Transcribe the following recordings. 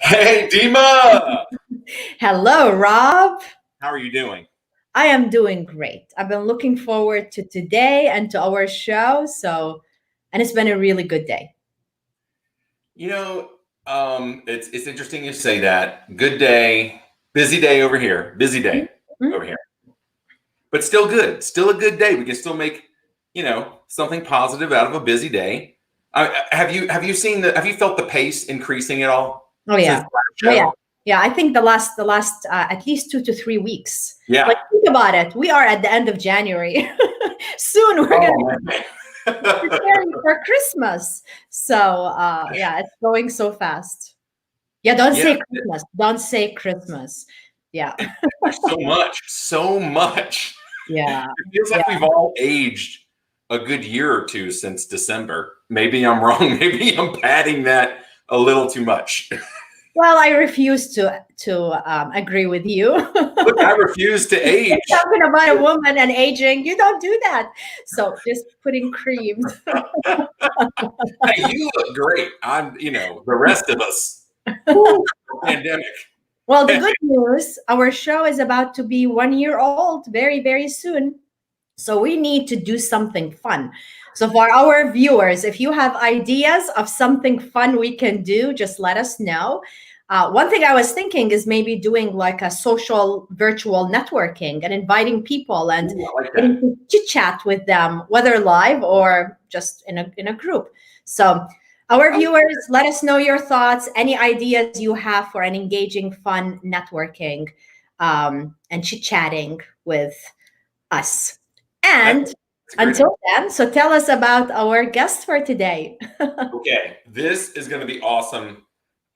Hey, Dima! Hello, Rob. How are you doing? I am doing great. I've been looking forward to today and to our show. And it's been a really good day. You know, it's interesting you say that. Good day, busy day over here. Busy day Mhm. over here, but still good. Still a good day. We can still make something positive out of a busy day. Have you seen have you felt the pace increasing at all Oh since yeah. the last Oh yeah. show? Yeah. I think the last at least 2 to 3 weeks. Yeah. Like think about it. We are at the end of January. Soon we're gonna Oh be man. preparing for Christmas. Yeah, it's going so fast. Yeah, don't Yeah. say Christmas. Don't say Christmas. Yeah. There's so much. Yeah. It feels Yeah. like we've all aged a good year or two since December. Maybe I'm wrong. Maybe I'm padding that a little too much. Well, I refuse to agree with you. Look, I refuse to age. Talking about a woman and aging, you don't do that. So just putting creams. Hey, you look great. The rest of us. Woo, pandemic. Well, the good news, our show is about to be 1 year old very, very soon. So we need to do something fun. So for our viewers, if you have ideas of something fun we can do, just let us know. One thing I was thinking is maybe doing like a social virtual networking and inviting people and Ooh, I like getting that. to chit chat with them, whether live or just in a group. So our viewers, let us know your thoughts, any ideas you have for an engaging, fun networking and chit chatting with us. And That's a great idea. until then, so tell us about our guest for today. Okay, this is going to be awesome.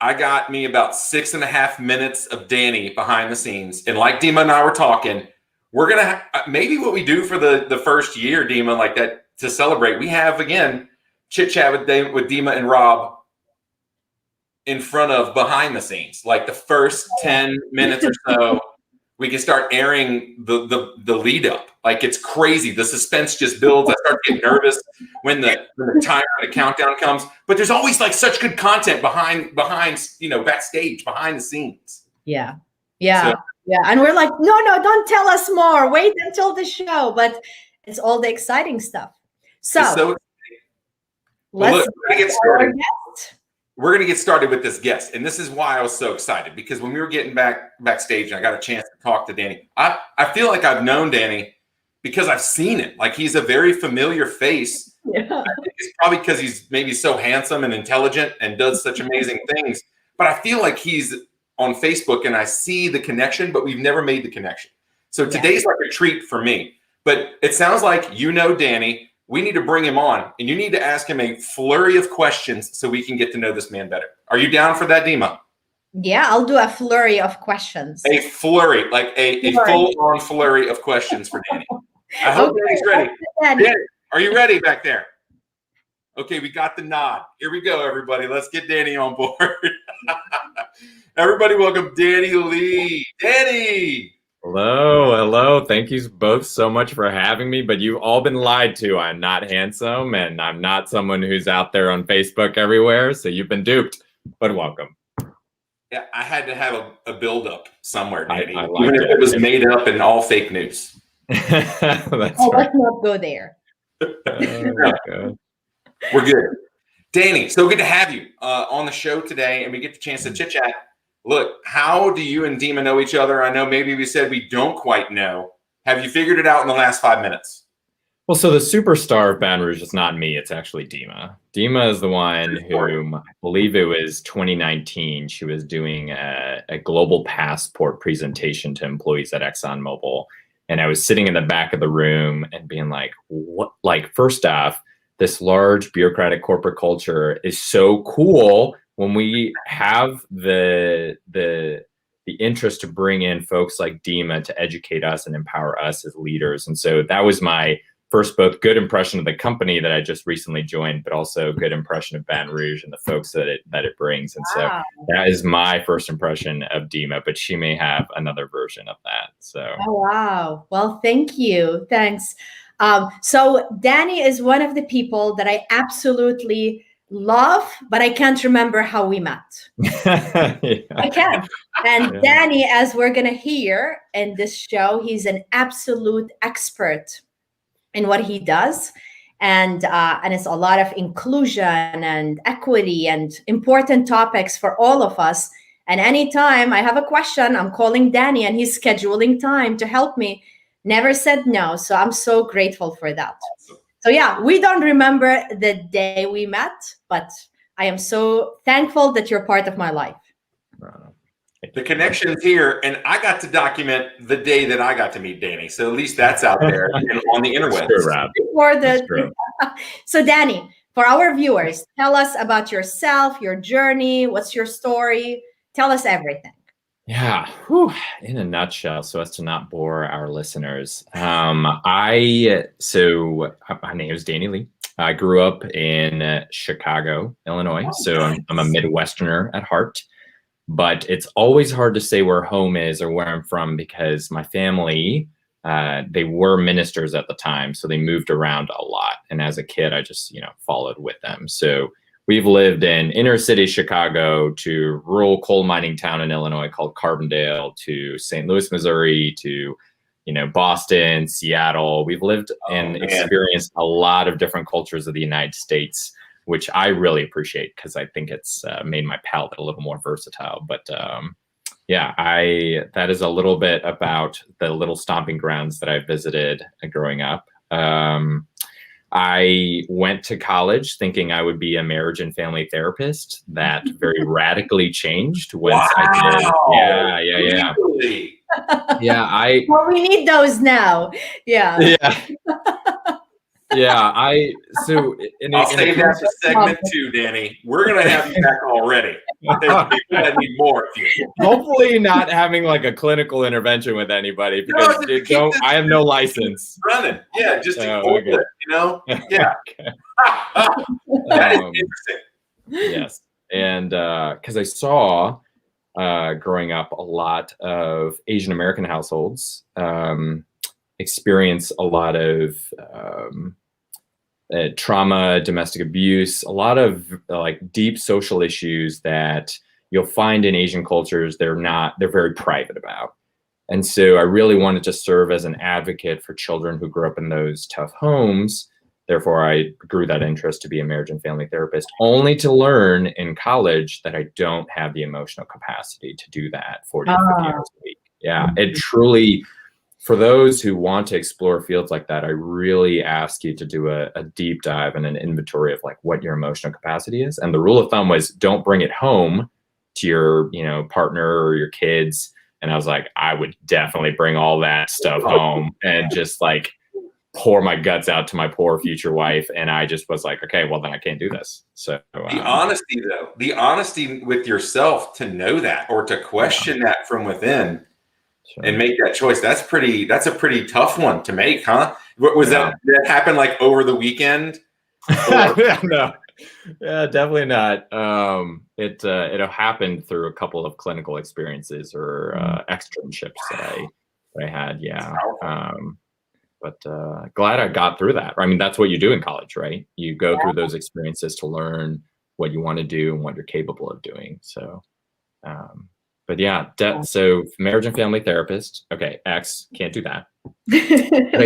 I got me about 6.5 minutes of Danny behind the scenes, and like Dima and I were talking, we're gonna maybe what we do for the first year, Dima, like that to celebrate. We have again chit chat with Dima and Rob in front of behind the scenes, like the first 10 minutes or so. We can start airing the lead up. Like it's crazy. The suspense just builds. I start getting nervous when the timer, the countdown comes. But there's always like such good content behind backstage, behind the scenes. Yeah. So Yeah. Yeah. And we're like, no, don't tell us more. Wait until the show. But it's all the exciting stuff. it's So so well. let's Look, we're gonna get get our started. guest. We're gonna get started with this guest, and this is why I was so excited because when we were getting backstage and I got a chance to talk to Danny, I feel like I've known Danny because I've seen it. Like he's a very familiar face. Yeah. I think it's probably because he's maybe so handsome and intelligent and does such amazing things. But I feel like he's on Facebook and I see the connection, but we've never made the connection. So today's like a treat for me. But it sounds like you know Danny. We need to bring him on, and you need to ask him a flurry of questions so we can get to know this man better. Are you down for that, Dima? Yeah, I'll do a flurry of questions. A flurry, like a full-on flurry of questions for Danny. I hope Danny's ready. Danny, are you ready back there? Okay, we got the nod. Here we go, everybody. Let's get Danny on board. Everybody, welcome Danny Lee. Danny! Hello. Thank you both so much for having me, but you've all been lied to. I'm not handsome, and I'm not someone who's out there on Facebook everywhere, so you've been duped, but welcome. Yeah, I had to have a build-up somewhere, Danny. I Even if it was made up and all fake news. That's right. Let's not go there. We're good. Danny, so good to have you on the show today, and we get the chance to chit-chat. Look, how do you and Dima know each other? I know maybe we said we don't quite know. Have you figured it out in the last 5 minutes? Well, so the superstar of Baton Rouge is not me. It's actually Dima. Dima is the one whom I believe it was 2019. She was doing a global passport presentation to employees at ExxonMobil. And I was sitting in the back of the room and being like, what? Like, first off, this large bureaucratic corporate culture is so cool when we have the interest to bring in folks like Dima to educate us and empower us as leaders. And so that was my first both good impression of the company that I just recently joined, but also good impression of Baton Rouge and the folks that it brings. And so that is my first impression of Dima, but she may have another version of that. So wow. Well, thank you. Thanks. So Danny is one of the people that I absolutely love, but I can't remember how we met. I can't. And Danny, as we're going to hear in this show, he's an absolute expert in what he does. And it's a lot of inclusion and equity and important topics for all of us. And anytime I have a question, I'm calling Danny and he's scheduling time to help me. Never said no. So I'm so grateful for that. So yeah, we don't remember the day we met, but I am so thankful that you're part of my life. The connection's here, and I got to document the day that I got to meet Danny. So at least that's out there and on the interwebs. So Danny, for our viewers, tell us about yourself, your journey, what's your story? Tell us everything. Yeah, whew, in a nutshell, so as to not bore our listeners. My name is Danny Lee. I grew up in Chicago, Illinois, so I'm a Midwesterner at heart. But it's always hard to say where home is or where I'm from because my family, they were ministers at the time, so they moved around a lot. And as a kid, I just, followed with them. So we've lived in inner city Chicago to rural coal mining town in Illinois called Carbondale to St. Louis, Missouri to, Boston, Seattle. We've lived and experienced a lot of different cultures of the United States, which I really appreciate because I think it's made my palate a little more versatile. But that is a little bit about the little stomping grounds that I visited growing up. I went to college thinking I would be a marriage and family therapist. That very radically changed once I did. Yeah. Really? Yeah, well, we need those now. Yeah. So I'll save that for segment 2, Danny. We're gonna have you back already. There's people that need more of you. Hopefully not having like a clinical intervention with anybody because I have no license. Running. Yeah, just to hold it, Yeah. Interesting. Yes. And because I saw growing up a lot of Asian American households experience a lot of trauma, domestic abuse, a lot of like deep social issues that you'll find in Asian cultures they're very private about. And so I really wanted to serve as an advocate for children who grew up in those tough homes. Therefore, I grew that interest to be a marriage and family therapist, only to learn in college that I don't have the emotional capacity to do that 40 to 50 hours a week. Yeah, it truly, for those who want to explore fields like that, I really ask you to do a deep dive and an inventory of like what your emotional capacity is. And the rule of thumb was don't bring it home to your, partner or your kids. And I was like, I would definitely bring all that stuff home and just like pour my guts out to my poor future wife. And I just was like, okay, well then I can't do this. So the honesty with yourself to know that or to question that from within. Sure. And make that choice. That's a pretty tough one to make, huh? Was that happen like over the weekend? No. Yeah, definitely not. It happened through a couple of clinical experiences or externships that I had. Yeah. But glad I got through that. I mean, that's what you do in college, right? You go through those experiences to learn what you want to do and what you're capable of doing. So, but yeah, so marriage and family therapist. Okay, X, can't do that. But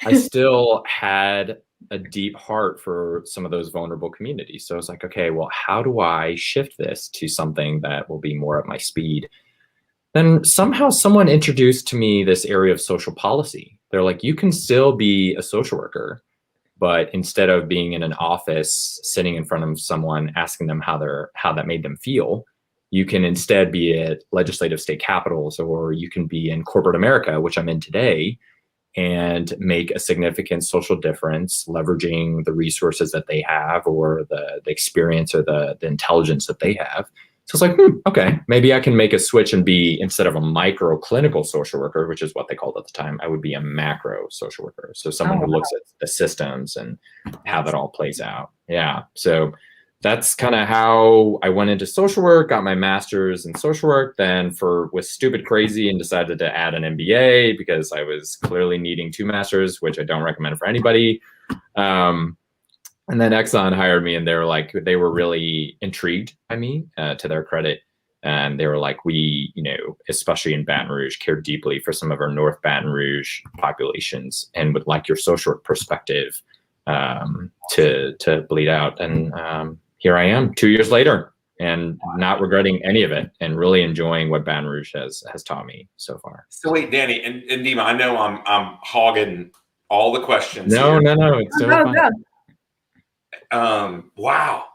I still had a deep heart for some of those vulnerable communities. So I was like, okay, well, how do I shift this to something that will be more at my speed? Then somehow someone introduced to me this area of social policy. They're like, you can still be a social worker, but instead of being in an office, sitting in front of someone, asking them how that made them feel, you can instead be at legislative state capitals, or you can be in corporate America, which I'm in today, and make a significant social difference, leveraging the resources that they have or the experience or the intelligence that they have. So it's like, okay, maybe I can make a switch and be, instead of a micro clinical social worker, which is what they called at the time, I would be a macro social worker. So someone who looks at the systems and how that all plays out. Yeah. So that's kind of how I went into social work, got my master's in social work, then was stupid crazy and decided to add an MBA because I was clearly needing 2 masters, which I don't recommend for anybody. And then Exxon hired me, and they were really intrigued by me, to their credit. And they were like, we, especially in Baton Rouge, care deeply for some of our North Baton Rouge populations and would like your social work perspective to bleed out. And here I am 2 years later and not regretting any of it and really enjoying what Baton Rouge has taught me so far. So wait, Danny and Dima, I know I'm hogging all the questions. No, here. no, it's so fun. Wow.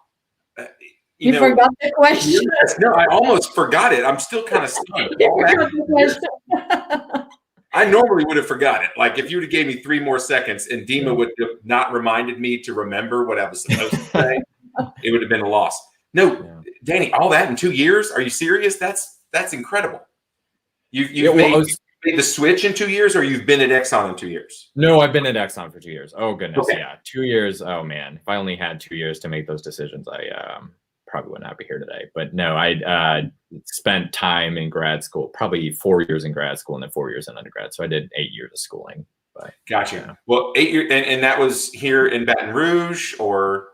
You forgot the question. Yes, no, I almost forgot it. I'm still kind of stunned. I normally would have forgot it. Like if you would have gave me 3 more seconds and Dima would have not reminded me to remember what I was supposed to say, it would have been a loss. No, Danny, all that in 2 years? Are you serious? That's incredible. You've made the switch in 2 years, or you've been at Exxon in 2 years? No, I've been at Exxon for 2 years. Oh goodness, okay. Yeah, 2 years. Oh man, if I only had 2 years to make those decisions, I probably would not be here today. But no, I spent time in grad school, probably 4 years in grad school and then 4 years in undergrad. So I did 8 years of schooling. But gotcha. Well, 8 years, and that was here in Baton Rouge, or?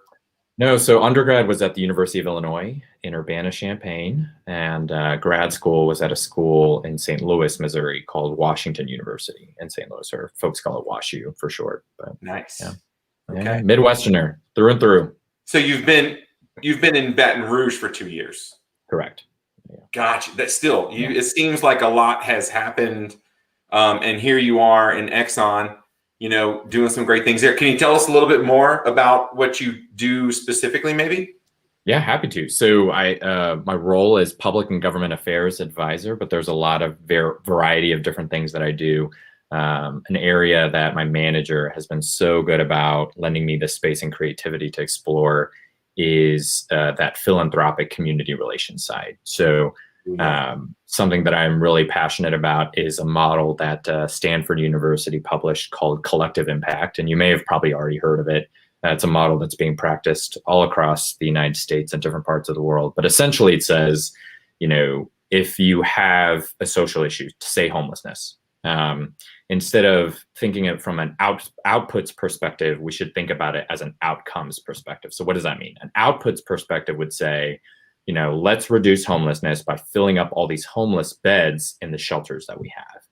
No, so undergrad was at the University of Illinois in Urbana-Champaign, and grad school was at a school in St. Louis, Missouri called Washington University in St. Louis, or folks call it WashU for short. But nice. Yeah. Okay. Yeah, Midwesterner through and through. So you've been in Baton Rouge for 2 years. Correct. Yeah. Gotcha. That still, it seems like a lot has happened, and here you are in Exxon, doing some great things there. Can you tell us a little bit more about what you do specifically, maybe? Yeah, happy to. So my role is public and government affairs advisor, but there's a lot of variety of different things that I do. An area that my manager has been so good about lending me the space and creativity to explore is that philanthropic community relations side. So something that I'm really passionate about is a model that Stanford University published called Collective Impact. And you may have probably already heard of it. It's a model that's being practiced all across the United States and different parts of the world. But essentially it says, if you have a social issue, say homelessness, instead of thinking it from an outputs perspective, we should think about it as an outcomes perspective. So what does that mean? An outputs perspective would say, let's reduce homelessness by filling up all these homeless beds in the shelters that we have.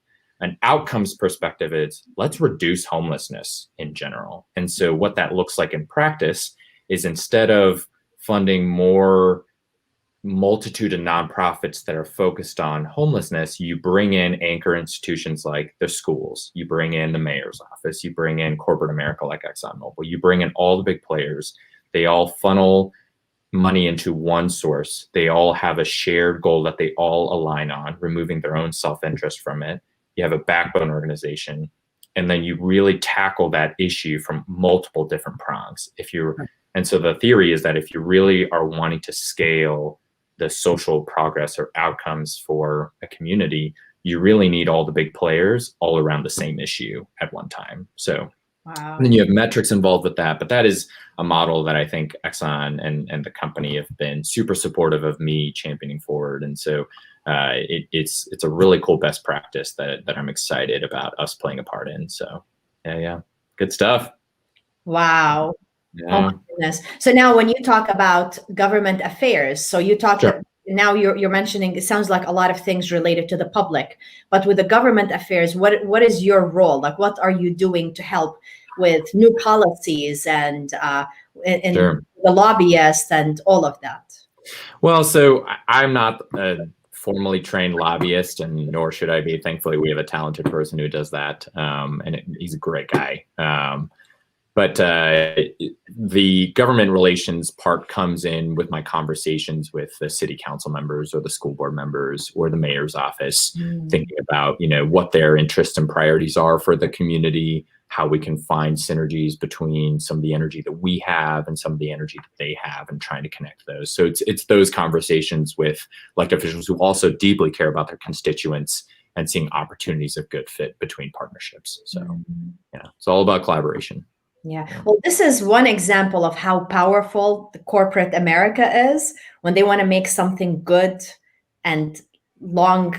An outcomes perspective is let's reduce homelessness in general. And so what that looks like in practice is instead of funding more multitude of nonprofits that are focused on homelessness, you bring in anchor institutions like the schools, you bring in the mayor's office, you bring in corporate America like ExxonMobil, you bring in all the big players. They all funnel money into one source. They all have a shared goal that they all align on, removing their own self-interest from it. You have a backbone organization, and then you really tackle that issue from multiple different prongs. And so the theory is that if you really are wanting to scale the social progress or outcomes for a community, you really need all the big players all around the same issue at one time. So and then you have metrics involved with that, but that is a model that I think Exxon and the company have been super supportive of me championing forward. And so it's a really cool best practice that I'm excited about us playing a part in. So yeah, good stuff. Wow. Yeah. Oh my goodness. So now when you talk about government affairs, so you talk now you're mentioning, it sounds like a lot of things related to the public, but with the government affairs, what is your role? Like, what are you doing to help with new policies and the lobbyists and all of that? Well, so I'm not a formally trained lobbyist, and nor should I be. Thankfully, we have a talented person who does that, and he's a great guy. But the government relations part comes in with my conversations with the city council members or the school board members or the mayor's office, thinking about, what their interests and priorities are for the community, how we can find synergies between some of the energy that we have and some of the energy that they have, and trying to connect those. So it's those conversations with elected officials who also deeply care about their constituents and seeing opportunities of good fit between partnerships. So it's all about collaboration. Yeah. Well, this is one example of how powerful the corporate America is when they want to make something good and long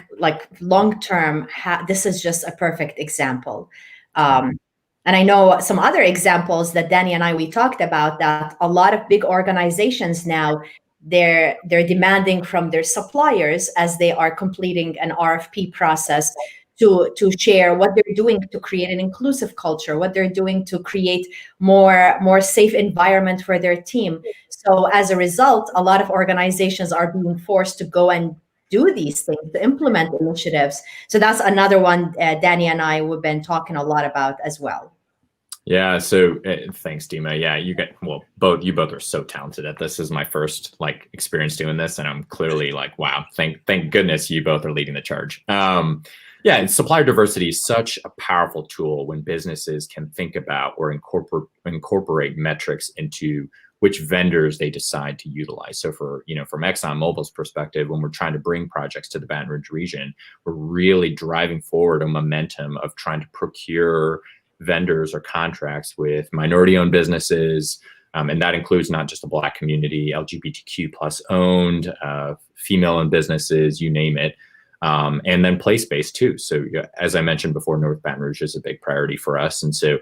term. This is just a perfect example. And I know some other examples that Danny and we talked about, that a lot of big organizations now, they're demanding from their suppliers as they are completing an RFP process to share what they're doing to create an inclusive culture, what they're doing to create more safe environment for their team. So as a result, a lot of organizations are being forced to go and do these things, to implement initiatives. So that's another one Danny and I have been talking a lot about as well. Yeah. So thanks, Dima. Yeah, you both are so talented at this. This is my first experience doing this, and I'm clearly wow, thank goodness you both are leading the charge. Yeah, and supplier diversity is such a powerful tool when businesses can think about or incorporate metrics into which vendors they decide to utilize. So from ExxonMobil's perspective, when we're trying to bring projects to the Baton Rouge region, we're really driving forward a momentum of trying to procure vendors or contracts with minority-owned businesses, and that includes not just the Black community, LGBTQ plus owned, female-owned businesses, you name it, and then place-based too. So as I mentioned before, North Baton Rouge is a big priority for us, and so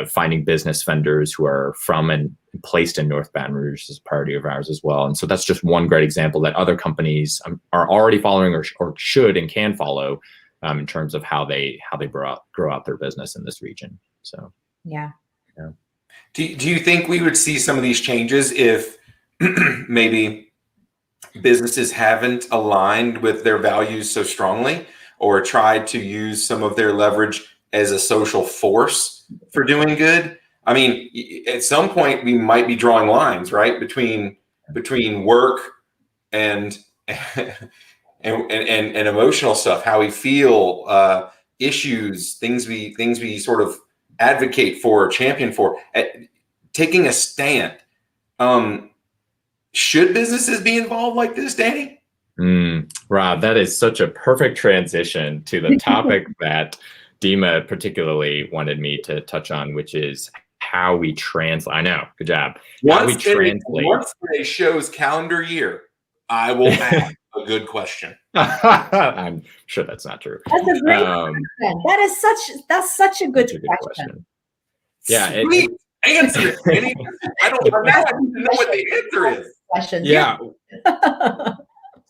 finding business vendors who are from and placed in North Baton Rouge is a priority of ours as well. And so that's just one great example that other companies are already following or should and can follow, in terms of how they grow out their business in this region. So yeah. Do you think we would see some of these changes if maybe businesses haven't aligned with their values so strongly, or tried to use some of their leverage as a social force for doing good? I mean, at some point we might be drawing lines, right, between work and and emotional stuff, how we feel, issues, things we sort of advocate for, champion for, taking a stand. Should businesses be involved like this, Danny? Rob, that is such a perfect transition to the topic that Dima particularly wanted me to touch on, which is how we translate. I know, good job. Once a show's calendar year, I will ask a good question. I'm sure that's not true. That's a great question. That's such a good question. Yeah. Sweet answer. I'm now I need to know what the answer is. Question. Yeah.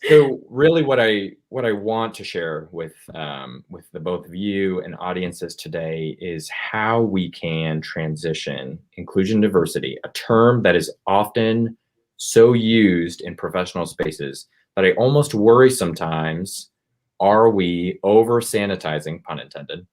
So really what I want to share with the both of you and audiences today is how we can transition inclusion diversity, a term that is often so used in professional spaces that I almost worry sometimes, are we over sanitizing, pun intended,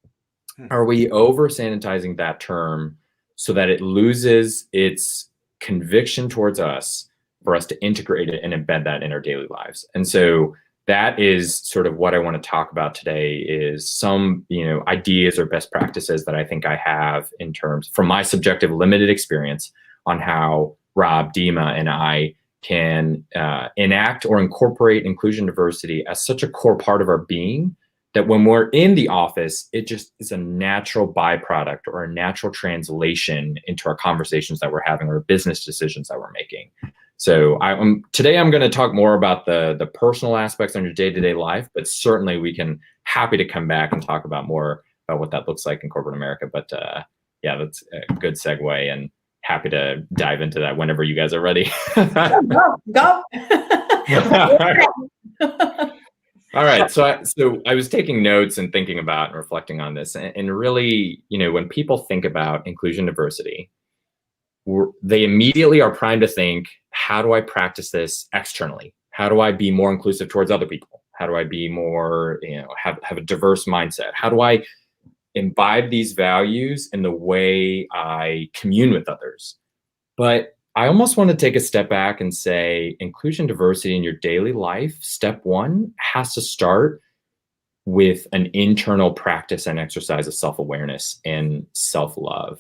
are we over sanitizing that term so that it loses its conviction towards us for us to integrate it and embed that in our daily lives? And so that is sort of what I want to talk about today, is some, ideas or best practices that I think I have in terms, from my subjective limited experience, on how Rob, Dima, and I can enact or incorporate inclusion diversity as such a core part of our being that when we're in the office, it just is a natural byproduct or a natural translation into our conversations that we're having or business decisions that we're making. So today I'm going to talk more about the personal aspects on your day-to-day life, but certainly we can happy to come back and talk about more about what that looks like in corporate America. But yeah, that's a good segue, and happy to dive into that whenever you guys are ready. Go. All right. So I was taking notes and thinking about and reflecting on this, and really, when people think about inclusion diversity, they immediately are primed to think, how do I practice this externally? How do I be more inclusive towards other people? How do I be more, have a diverse mindset? How do I imbibe these values in the way I commune with others? But I almost want to take a step back and say, inclusion diversity in your daily life, step one, has to start with an internal practice and exercise of self-awareness and self-love.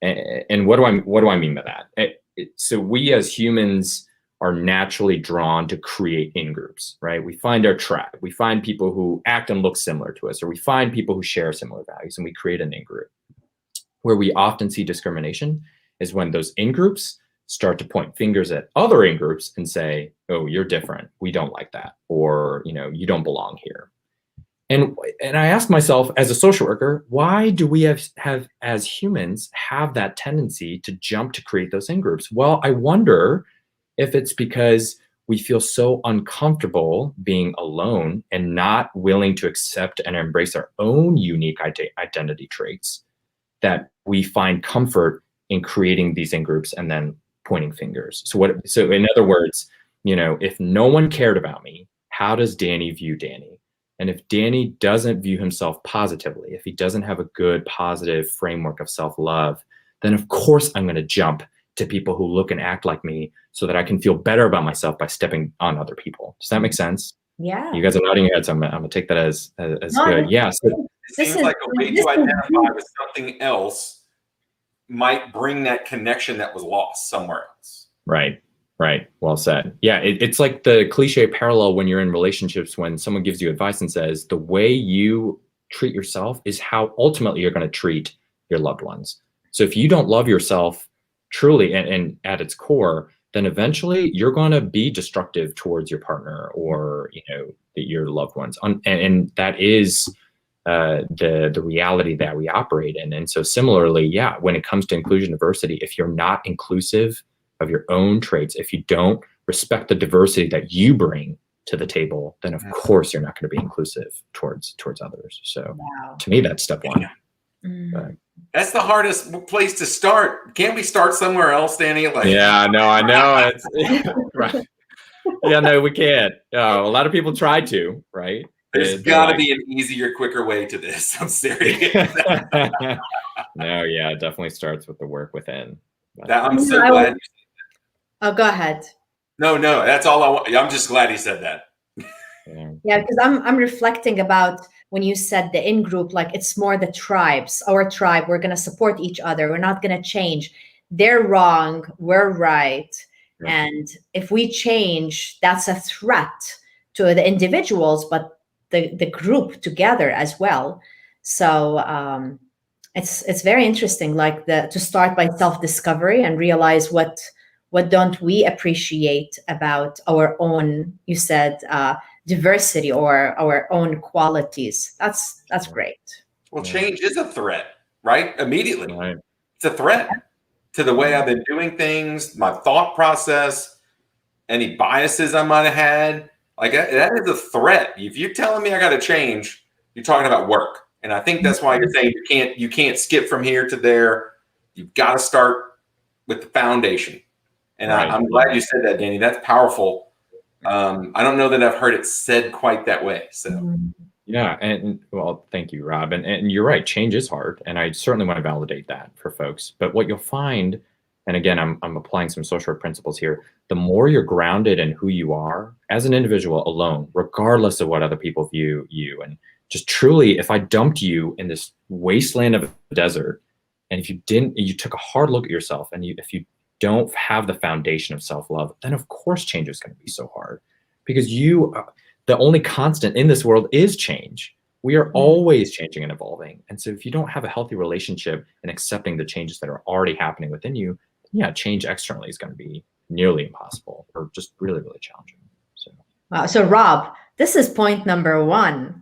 And what do I mean by that? So we as humans are naturally drawn to create in-groups, right? We find our tribe. We find people who act and look similar to us, or we find people who share similar values, and we create an in-group. Where we often see discrimination is when those in-groups start to point fingers at other in-groups and say, oh, you're different. We don't like that. Or, you don't belong here. And I ask myself as a social worker, why do we have as humans have that tendency to jump to create those in-groups? Well, I wonder if it's because we feel so uncomfortable being alone and not willing to accept and embrace our own unique identity traits that we find comfort in creating these in-groups and then pointing fingers. So in other words, if no one cared about me, how does Danny view Danny? And if Danny doesn't view himself positively, if he doesn't have a good, positive framework of self-love, then of course I'm going to jump to people who look and act like me so that I can feel better about myself by stepping on other people. Does that make sense? Yeah. You guys are nodding your heads. I'm going to take that as good. Yeah. So, it seems like a way to identify with something else might bring that connection that was lost somewhere else. Right. Well said. Yeah. It's like the cliche parallel when you're in relationships, when someone gives you advice and says, the way you treat yourself is how ultimately you're going to treat your loved ones. So if you don't love yourself truly and at its core, then eventually you're going to be destructive towards your partner or, your loved ones. And that is the reality that we operate in. And so similarly, yeah, when it comes to inclusion diversity, if you're not inclusive of your own traits, if you don't respect the diversity that you bring to the table, then of course you're not going to be inclusive towards others. So to me, that's step one. That's the hardest place to start. Can't we start somewhere else, Danny? Yeah, no, I know. It's right. Yeah, no, we can't. A lot of people try to, right? There's got to be an easier, quicker way to this. I'm serious. No, yeah, it definitely starts with the work within. I'm so glad. Oh, go ahead. No, that's all I want. I'm just glad he said that. Yeah, because I'm reflecting about when you said the in-group, like it's more the tribes, our tribe, we're going to support each other. We're not going to change. They're wrong. We're right. And if we change, that's a threat to the individuals, but the group together as well. So it's very interesting, like to start by self-discovery and realize what don't we appreciate about our own, you said, diversity or our own qualities. That's great. Well, change is a threat, right? Immediately. Right. It's a threat to the way I've been doing things, my thought process, any biases I might have had. Like that is a threat. If you're telling me I got to change, you're talking about work. And I think that's why you're saying you can't skip from here to there. You've got to start with the foundation. And I'm glad you said that, Danny. That's powerful. I don't know that I've heard it said quite that way. So yeah, and well, thank you, Rob. And you're right, change is hard, and I certainly want to validate that for folks. But what you'll find, and again, I'm applying some social work principles here, the more you're grounded in who you are as an individual alone, regardless of what other people view you, and just truly, if I dumped you in this wasteland of a desert, and if you took a hard look at yourself, and if you don't have the foundation of self-love, then of course change is going to be so hard, because the only constant in this world is change. We are always changing and evolving. And so if you don't have a healthy relationship and accepting the changes that are already happening within you, yeah, change externally is going to be nearly impossible or just really, really challenging. So Rob, this is point number 1.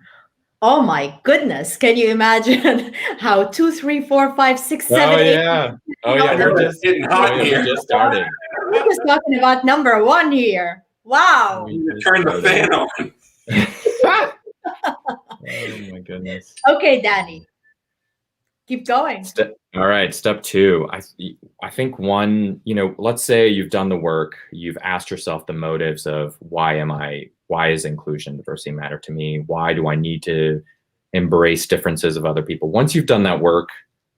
Oh my goodness. Can you imagine how 2, 3, 4, 5, 6, 7, 8. We're just getting hot here. We just started. We're just talking about number 1 here. Wow. Turn the fan on. Oh my goodness. Okay, Danny. Keep going. All right, step 2. I think one, let's say you've done the work, you've asked yourself the motives of why is inclusion, diversity matter to me? Why do I need to embrace differences of other people? Once you've done that work,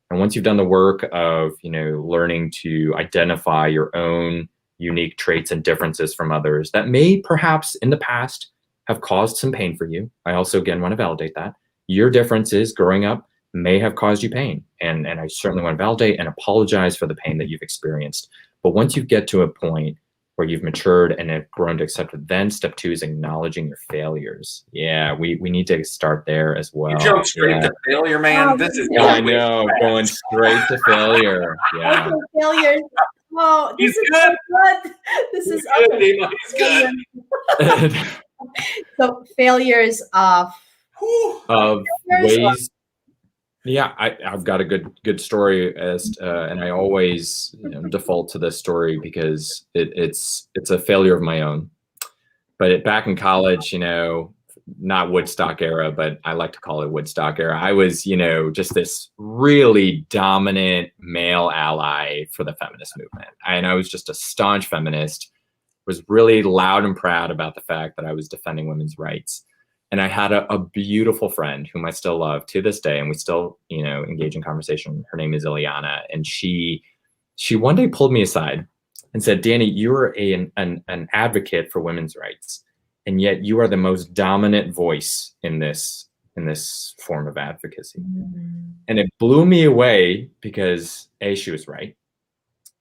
and once you've done the work of, learning to identify your own unique traits and differences from others that may perhaps in the past have caused some pain for you. I also, again, want to validate that. Your differences growing up may have caused you pain. And I certainly want to validate and apologize for the pain that you've experienced. But once you get to a point where you've matured and have grown to accept it, then step 2 is acknowledging your failures. Yeah, we need to start there as well. You jump straight to failure, man. This is I know, going straight to failure. Yeah. Failures. Oh, this is good. So good. This is good, Dima. He's good. So failures of Whew. of ways. Yeah, I've got a good story and I always default to this story because it's a failure of my own. But back in college, not Woodstock era, but I like to call it Woodstock era. I was, just this really dominant male ally for the feminist movement. And I was just a staunch feminist, was really loud and proud about the fact that I was defending women's rights. And I had a beautiful friend whom I still love to this day, and we still, engage in conversation. Her name is Ileana, and she one day pulled me aside and said, "Danny, you are an advocate for women's rights, and yet you are the most dominant voice in this form of advocacy." Mm-hmm. And it blew me away because A, she was right,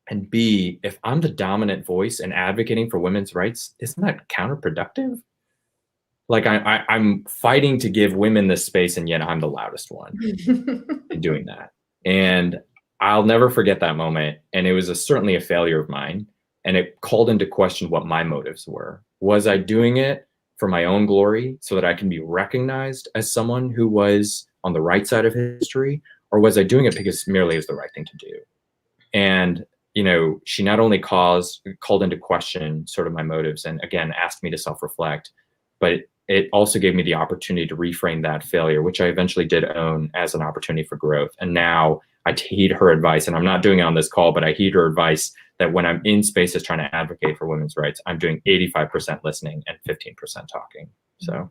and B, if I'm the dominant voice and advocating for women's rights, isn't that counterproductive? Like I'm fighting to give women this space, and yet I'm the loudest one in doing that. And I'll never forget that moment. And it was certainly a failure of mine. And it called into question what my motives were. Was I doing it for my own glory so that I can be recognized as someone who was on the right side of history? Or was I doing it because merely it was the right thing to do? And, she not only called into question sort of my motives and again, asked me to self-reflect, but it also gave me the opportunity to reframe that failure, which I eventually did own as an opportunity for growth. And now I heed her advice, and I'm not doing it on this call, but I heed her advice that when I'm in spaces trying to advocate for women's rights, I'm doing 85% listening and 15% talking. So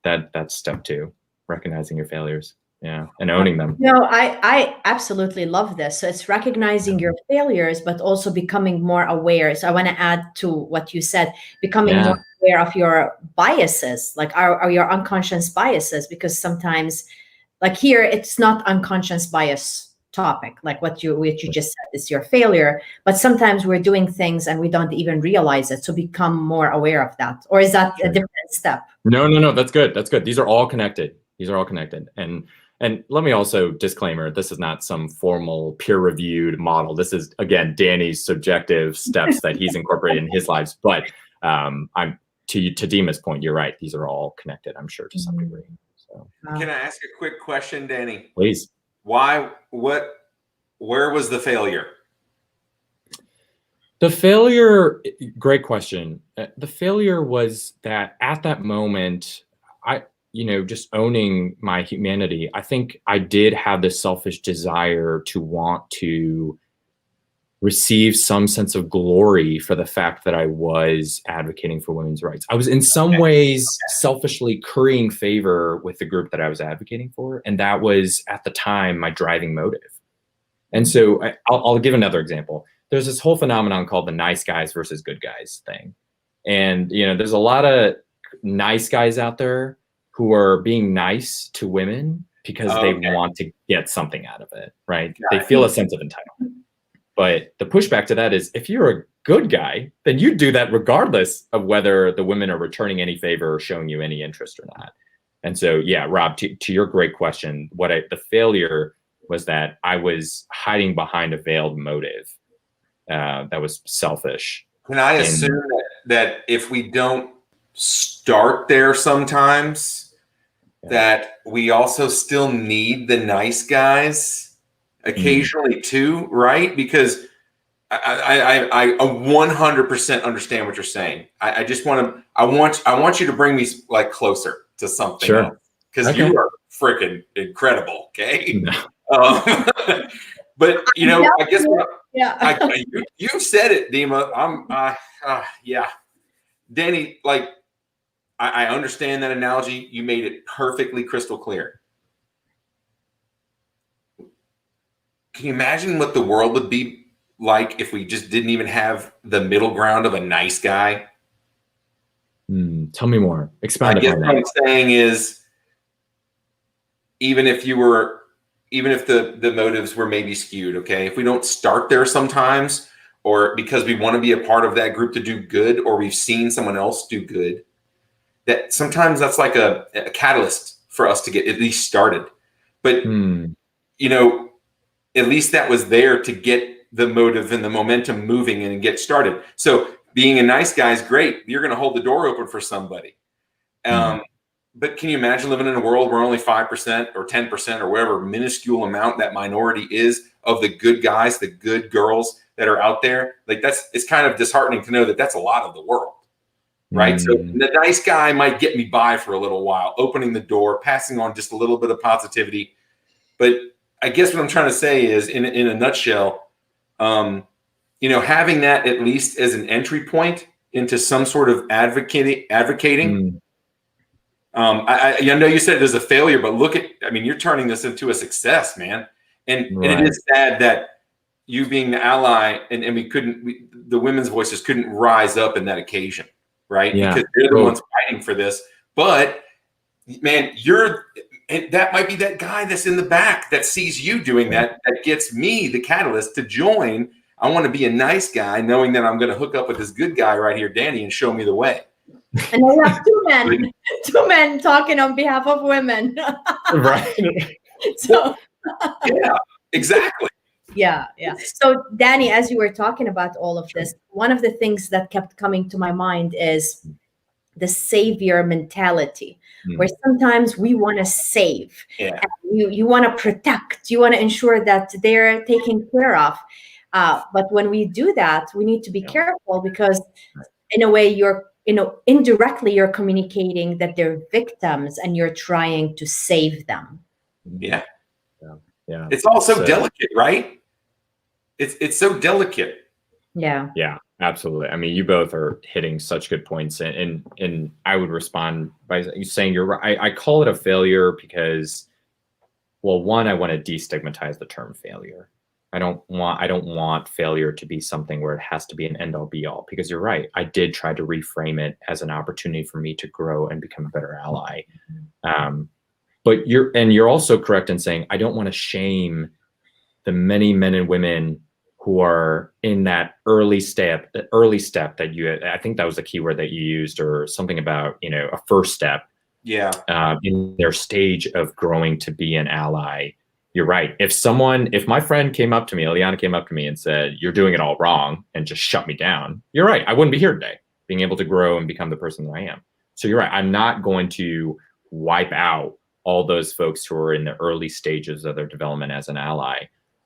that's step 2, recognizing your failures. Yeah, and owning them. No, I absolutely love this. So it's recognizing your failures, but also becoming more aware. So I want to add to what you said, becoming more aware of your biases, like are your unconscious biases, because sometimes, like here, it's not unconscious bias topic, like what you just said is your failure, but sometimes we're doing things and we don't even realize it. So become more aware of that. Or is that a different step? No, that's good. These are all connected. And let me also disclaimer, this is not some formal peer-reviewed model. This is, again, Danny's subjective steps that he's incorporated in his lives. But I'm to Dima's point, you're right. These are all connected, I'm sure, to some degree. So, can I ask a quick question, Danny? Please. Where was the failure? The failure, great question. The failure was that at that moment, just owning my humanity, I think I did have this selfish desire to want to receive some sense of glory for the fact that I was advocating for women's rights. I was in some ways selfishly currying favor with the group that I was advocating for. And that was at the time my driving motive. And so I'll give another example. There's this whole phenomenon called the nice guys versus good guys thing. And, there's a lot of nice guys out there who are being nice to women because they want to get something out of it, right? They feel a sense of entitlement. But the pushback to that is, if you're a good guy, then you do that regardless of whether the women are returning any favor or showing you any interest or not. And so, yeah, Rob, to your great question, the failure was that I was hiding behind a veiled motive that was selfish. Can I assume that if we don't start there sometimes, that we also still need the nice guys occasionally too, right? Because I 100% understand what you're saying. I just I want you to bring me like closer to something else, because you are freaking incredible. Okay. No. But I guess you said it, Dima. Yeah, Danny, like, I understand that analogy. You made it perfectly crystal clear. Can you imagine what the world would be like if we just didn't even have the middle ground of a nice guy? Tell me more. Expound I guess upon what that. I'm saying is, even if the motives were maybe skewed, okay, if we don't start there sometimes, or because we want to be a part of that group to do good, or we've seen someone else do good, that sometimes that's like a catalyst for us to get at least started. But, at least that was there to get the motive and the momentum moving and get started. So being a nice guy is great. You're going to hold the door open for somebody. but can you imagine living in a world where only 5% or 10% or whatever minuscule amount that minority is of the good guys, the good girls that are out there? Like it's kind of disheartening to know that that's a lot of the world, right? So the nice guy might get me by for a little while, opening the door, passing on just a little bit of positivity. But I guess what I'm trying to say is, in a nutshell, having that at least as an entry point into some sort of advocating. I know you said there's a failure, but you're turning this into a success, man. And it is sad that you being the ally and the women's voices couldn't rise up in that occasion, right? Yeah. Because they're the ones fighting for this. But man, that might be that guy that's in the back that sees you doing that gets me, the catalyst, to join. I want to be a nice guy, knowing that I'm going to hook up with this good guy right here, Danny, and show me the way. And I have two men talking on behalf of women. Right. So yeah, exactly. Yeah. So Danny, as you were talking about all of this, one of the things that kept coming to my mind is the savior mentality, where sometimes we want to save. Yeah. You want to protect, you want to ensure that they're taken care of. But when we do that, we need to be careful, because in a way indirectly you're communicating that they're victims and you're trying to save them. Yeah. It's all so delicate, right? It's so delicate. Yeah, absolutely. I mean, you both are hitting such good points, and I would respond by saying you're right. I call it a failure because, well, one, I want to destigmatize the term failure. I don't want failure to be something where it has to be an end all be all, because you're right. I did try to reframe it as an opportunity for me to grow and become a better ally. But you're also correct in saying I don't want to shame the many men and women who are in that early step that I think that was the key word that you used, or something about, a first step. Yeah. In their stage of growing to be an ally. You're right. If my friend came up to me, Eliana came up to me and said, "You're doing it all wrong," and just shut me down, you're right. I wouldn't be here today, being able to grow and become the person that I am. So you're right. I'm not going to wipe out all those folks who are in the early stages of their development as an ally.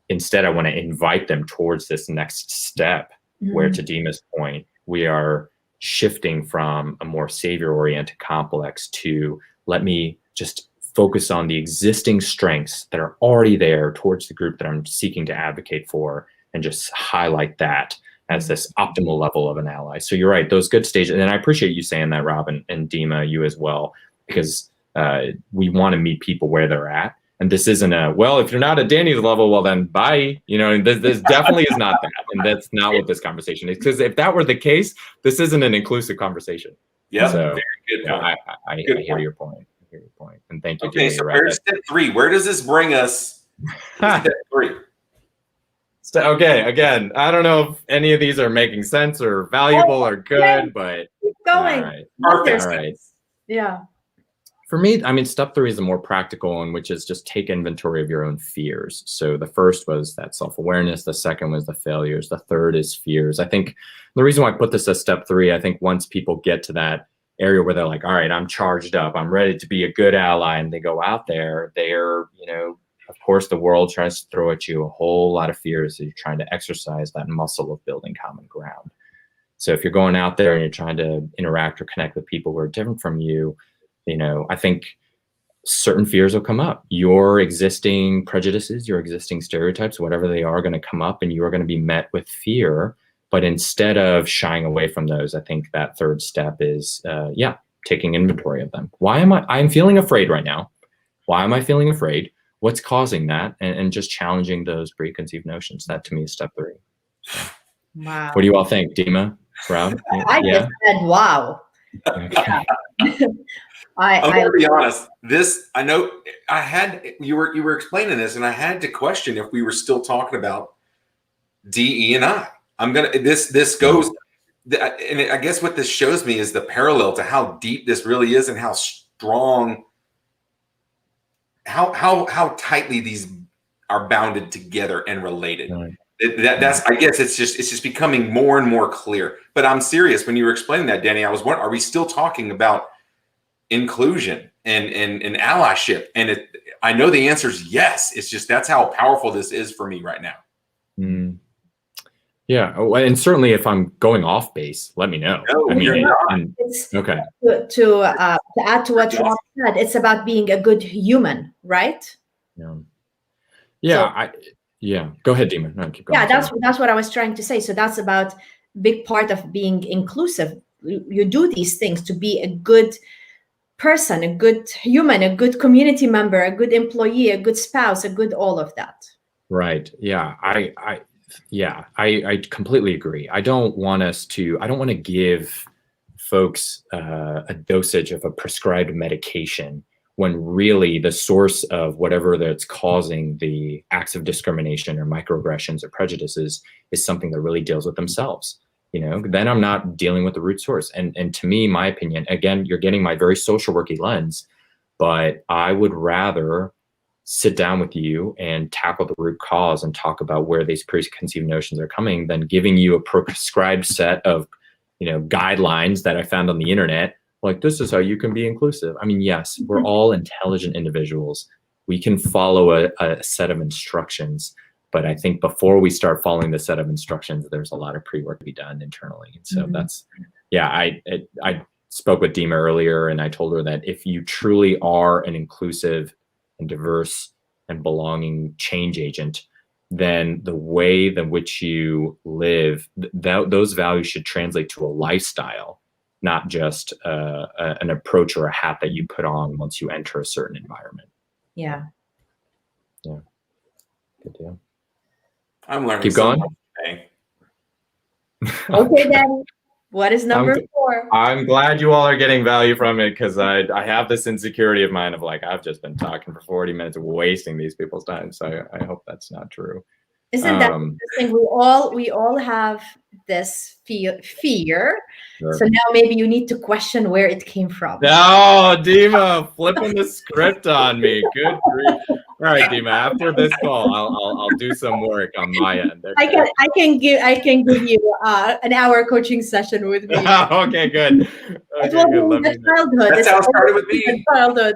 Instead, I want to invite them towards this next step where, to Dima's point, we are shifting from a more savior-oriented complex to, let me just focus on the existing strengths that are already there towards the group that I'm seeking to advocate for, and just highlight that as this optimal level of an ally. So you're right, those good stages. And I appreciate you saying that, Rob, and Dima, you as well, because we want to meet people where they're at. And this isn't if you're not at Danny's level, well then bye. This definitely is not that. And that's not what this conversation is. Because if that were the case, this isn't an inclusive conversation. Yeah, so, very good point. I hear your point. And thank you. Okay, so where's step 3? Where does this bring us? Step 3. Okay, again, I don't know if any of these are making sense or valuable or good, but keep going. Perfect. All right. Yeah. For me, step 3 is the more practical one, which is just take inventory of your own fears. So the first was that self-awareness. The second was the failures. The third is fears. I think the reason why I put this as step 3, I think once people get to that area where they're like, all right, I'm charged up, I'm ready to be a good ally, and they go out there, they're, of course, the world tries to throw at you a whole lot of fears that you're trying to exercise that muscle of building common ground. So if you're going out there and you're trying to interact or connect with people who are different from you, I think certain fears will come up. Your existing prejudices, your existing stereotypes, whatever they are, going to come up, and you are going to be met with fear. But instead of shying away from those, I think that third step is, taking inventory of them. I'm feeling afraid right now. Why am I feeling afraid? What's causing that? And just challenging those preconceived notions. That to me is step 3. So. Wow. What do you all think, Dima, Rob? I just said, wow. Okay. I'm going to be honest. I know you were explaining this, and I had to question if we were still talking about DE and I. This goes, and I guess what this shows me is the parallel to how deep this really is, and how strong, how tightly these are bounded together and related. Right. I guess it's just becoming more and more clear. But I'm serious when you were explaining that, Danny. I was wondering, are we still talking about inclusion and allyship? And I know the answer is yes. It's just that's how powerful this is for me right now. Mm. Yeah, and certainly if I'm going off base, let me know. No, I mean, okay. To add to what Rob said, it's about being a good human, right? Yeah. Yeah. So, go ahead, Dima. No, keep going. Yeah, that's what I was trying to say. So that's about big part of being inclusive. You do these things to be a good person, a good human, a good community member, a good employee, a good spouse, a good all of that. Right. Yeah. I completely agree. I don't want to give folks a dosage of a prescribed medication when really the source of whatever that's causing the acts of discrimination or microaggressions or prejudices is something that really deals with themselves. Then I'm not dealing with the root source. And to me, my opinion, again, you're getting my very social worky lens, but I would rather sit down with you and tackle the root cause and talk about where these preconceived notions are coming than giving you a prescribed set of, guidelines that I found on the internet. Like, this is how you can be inclusive. I mean, yes, we're all intelligent individuals. We can follow a set of instructions, but I think before we start following the set of instructions, there's a lot of pre-work to be done internally. And so I spoke with Dima earlier, and I told her that if you truly are an inclusive and diverse and belonging change agent, then the way in which you live, those values should translate to a lifestyle, not just an approach or a hat that you put on once you enter a certain environment. Yeah. Yeah. Good deal. I'm learning. Keep going. Okay, Danny. What is number 4? I'm glad you all are getting value from it, because I have this insecurity of mine of like, I've just been talking for 40 minutes, wasting these people's time. So I hope that's not true. Isn't that interesting? We all have this fear. Sure. So now maybe you need to question where it came from. No, Dima, flipping the script on me. Good grief. All right, Dima. After this call, I'll do some work on my end. Okay. I can give you an hour coaching session with me. Okay, good. Okay, good. Childhood. That's how it started with me. Childhood.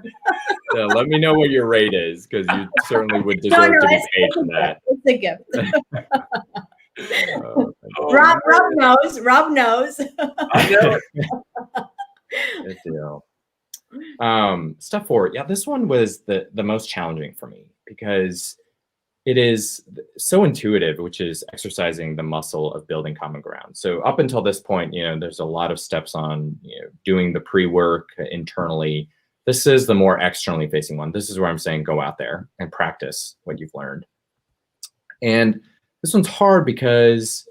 Yeah, let me know what your rate is, because you certainly would deserve to be paid for that. It's a gift. Rob knows. Rob knows. I know it. Good deal. Step 4. Yeah, this one was the most challenging for me, because it is so intuitive, which is exercising the muscle of building common ground. So up until this point, there's a lot of steps on doing the pre-work internally. This is the more externally facing one. This is where I'm saying go out there and practice what you've learned. And this one's hard because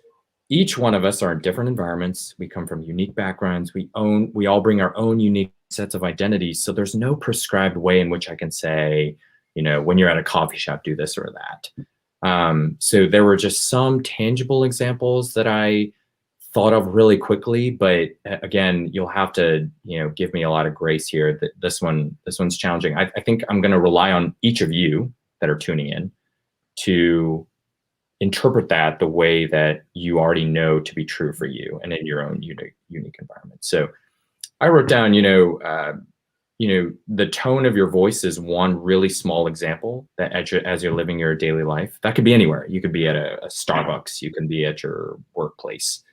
each one of us are in different environments. We come from unique backgrounds. We all bring our own unique sets of identities. So there's no prescribed way in which I can say, when you're at a coffee shop, do this or that. So there were just some tangible examples that I thought of really quickly, but again, you'll have to, give me a lot of grace here. This one's challenging. I think I'm going to rely on each of you that are tuning in to interpret that the way that you already know to be true for you and in your own unique environment. So I wrote down, the tone of your voice is one really small example that as you're living your daily life. That could be anywhere. You could be at a Starbucks, you can be at your workplace.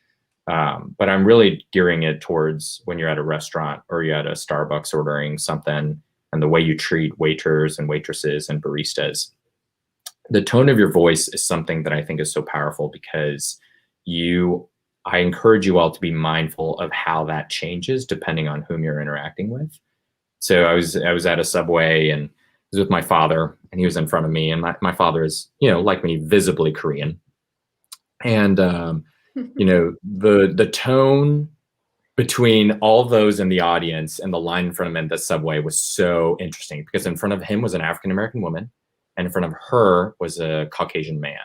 But I'm really gearing it towards when you're at a restaurant or you're at a Starbucks ordering something, and the way you treat waiters and waitresses and baristas. The tone of your voice is something that I think is so powerful, because I encourage you all to be mindful of how that changes depending on whom you're interacting with. So I was at a Subway, and I was with my father, and he was in front of me, and my father is, like me, visibly Korean. And, the tone between all those in the audience and the line in front of him at the Subway was so interesting, because in front of him was an African-American woman, and in front of her was a Caucasian man.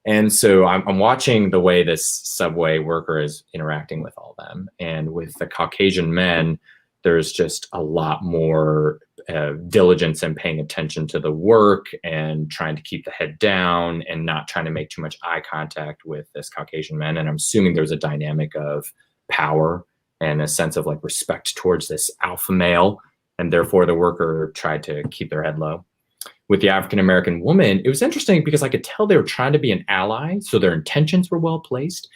And so I'm watching the way this Subway worker is interacting with all them. And with the Caucasian men, there's just a lot more diligence and paying attention to the work and trying to keep the head down and not trying to make too much eye contact with this Caucasian man. And I'm assuming there's a dynamic of power and a sense of like respect towards this alpha male and therefore the worker tried to keep their head low. With the African-American woman, it was interesting because I could tell they were trying to be an ally, so their intentions were well placed,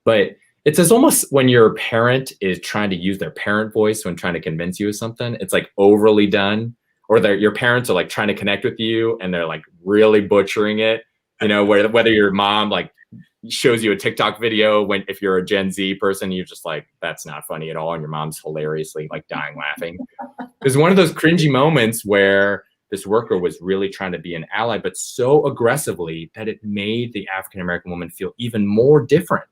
but it's as almost when your parent is trying to use their parent voice when trying to convince you of something, it's like overly done, or your parents are like trying to connect with you and they're like really butchering it, whether your mom like shows you a TikTok video if you're a Gen Z person, you're just like, that's not funny at all. And your mom's hilariously like dying laughing. It was one of those cringy moments where this worker was really trying to be an ally, but so aggressively that it made the African-American woman feel even more different.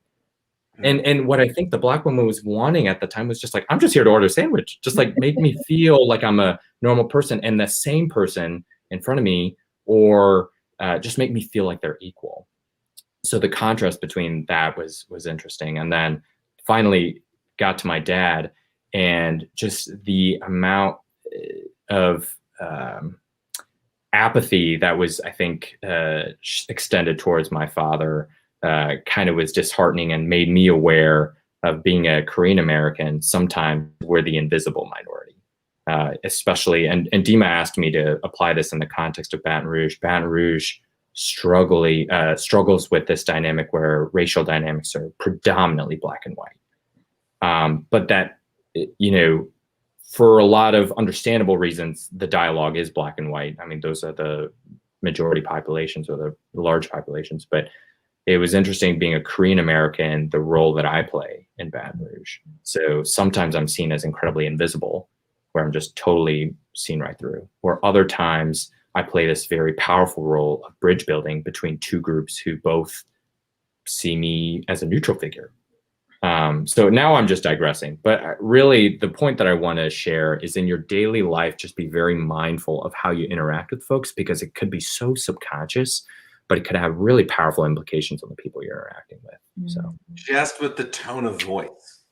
And what I think the Black woman was wanting at the time was just like, I'm just here to order a sandwich. Just like make me feel like I'm a normal person and the same person in front of me, or just make me feel like they're equal. So the contrast between that was interesting. And then finally got to my dad, and just the amount of apathy that was, I think, extended towards my father kind of was disheartening and made me aware of being a Korean American. Sometimes we're the invisible minority, especially, and Dima asked me to apply this in the context of Baton Rouge. Baton Rouge struggles with this dynamic where racial dynamics are predominantly Black and white. But that, for a lot of understandable reasons, the dialogue is Black and white. I mean, those are the majority populations or the large populations, but it was interesting being a Korean American, the role that I play in Baton Rouge. So sometimes I'm seen as incredibly invisible, where I'm just totally seen right through. Or other times I play this very powerful role of bridge building between two groups who both see me as a neutral figure. So now I'm just digressing, but really the point that I want to share is in your daily life, just be very mindful of how you interact with folks, because it could be so subconscious, but it could have really powerful implications on the people you're interacting with. So just with the tone of voice.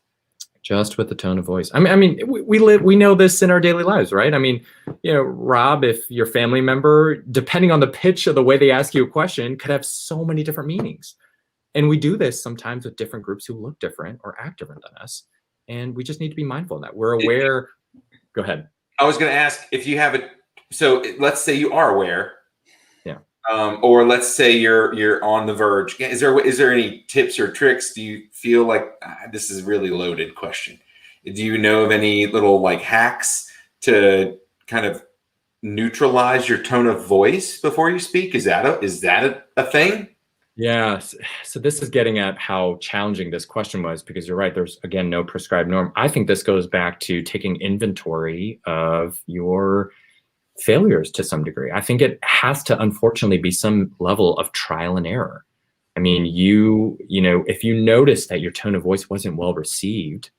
Just with the tone of voice. I mean, we know this in our daily lives, right? I mean, Rob, if your family member, depending on the pitch of the way they ask you a question, could have so many different meanings. And we do this sometimes with different groups who look different or act different than us. And we just need to be mindful of that. We're aware. Go ahead. I was going to ask if you have so let's say you are aware. Yeah. Or let's say you're on the verge. Is there any tips or tricks? Do you feel like this is a really loaded question? Do you know of any little like hacks to kind of neutralize your tone of voice before you speak? Is that a thing? Yeah. So this is getting at how challenging this question was, because you're right. There's, again, no prescribed norm. I think this goes back to taking inventory of your failures to some degree. I think it has to, unfortunately, be some level of trial and error. I mean, if you notice that your tone of voice wasn't well received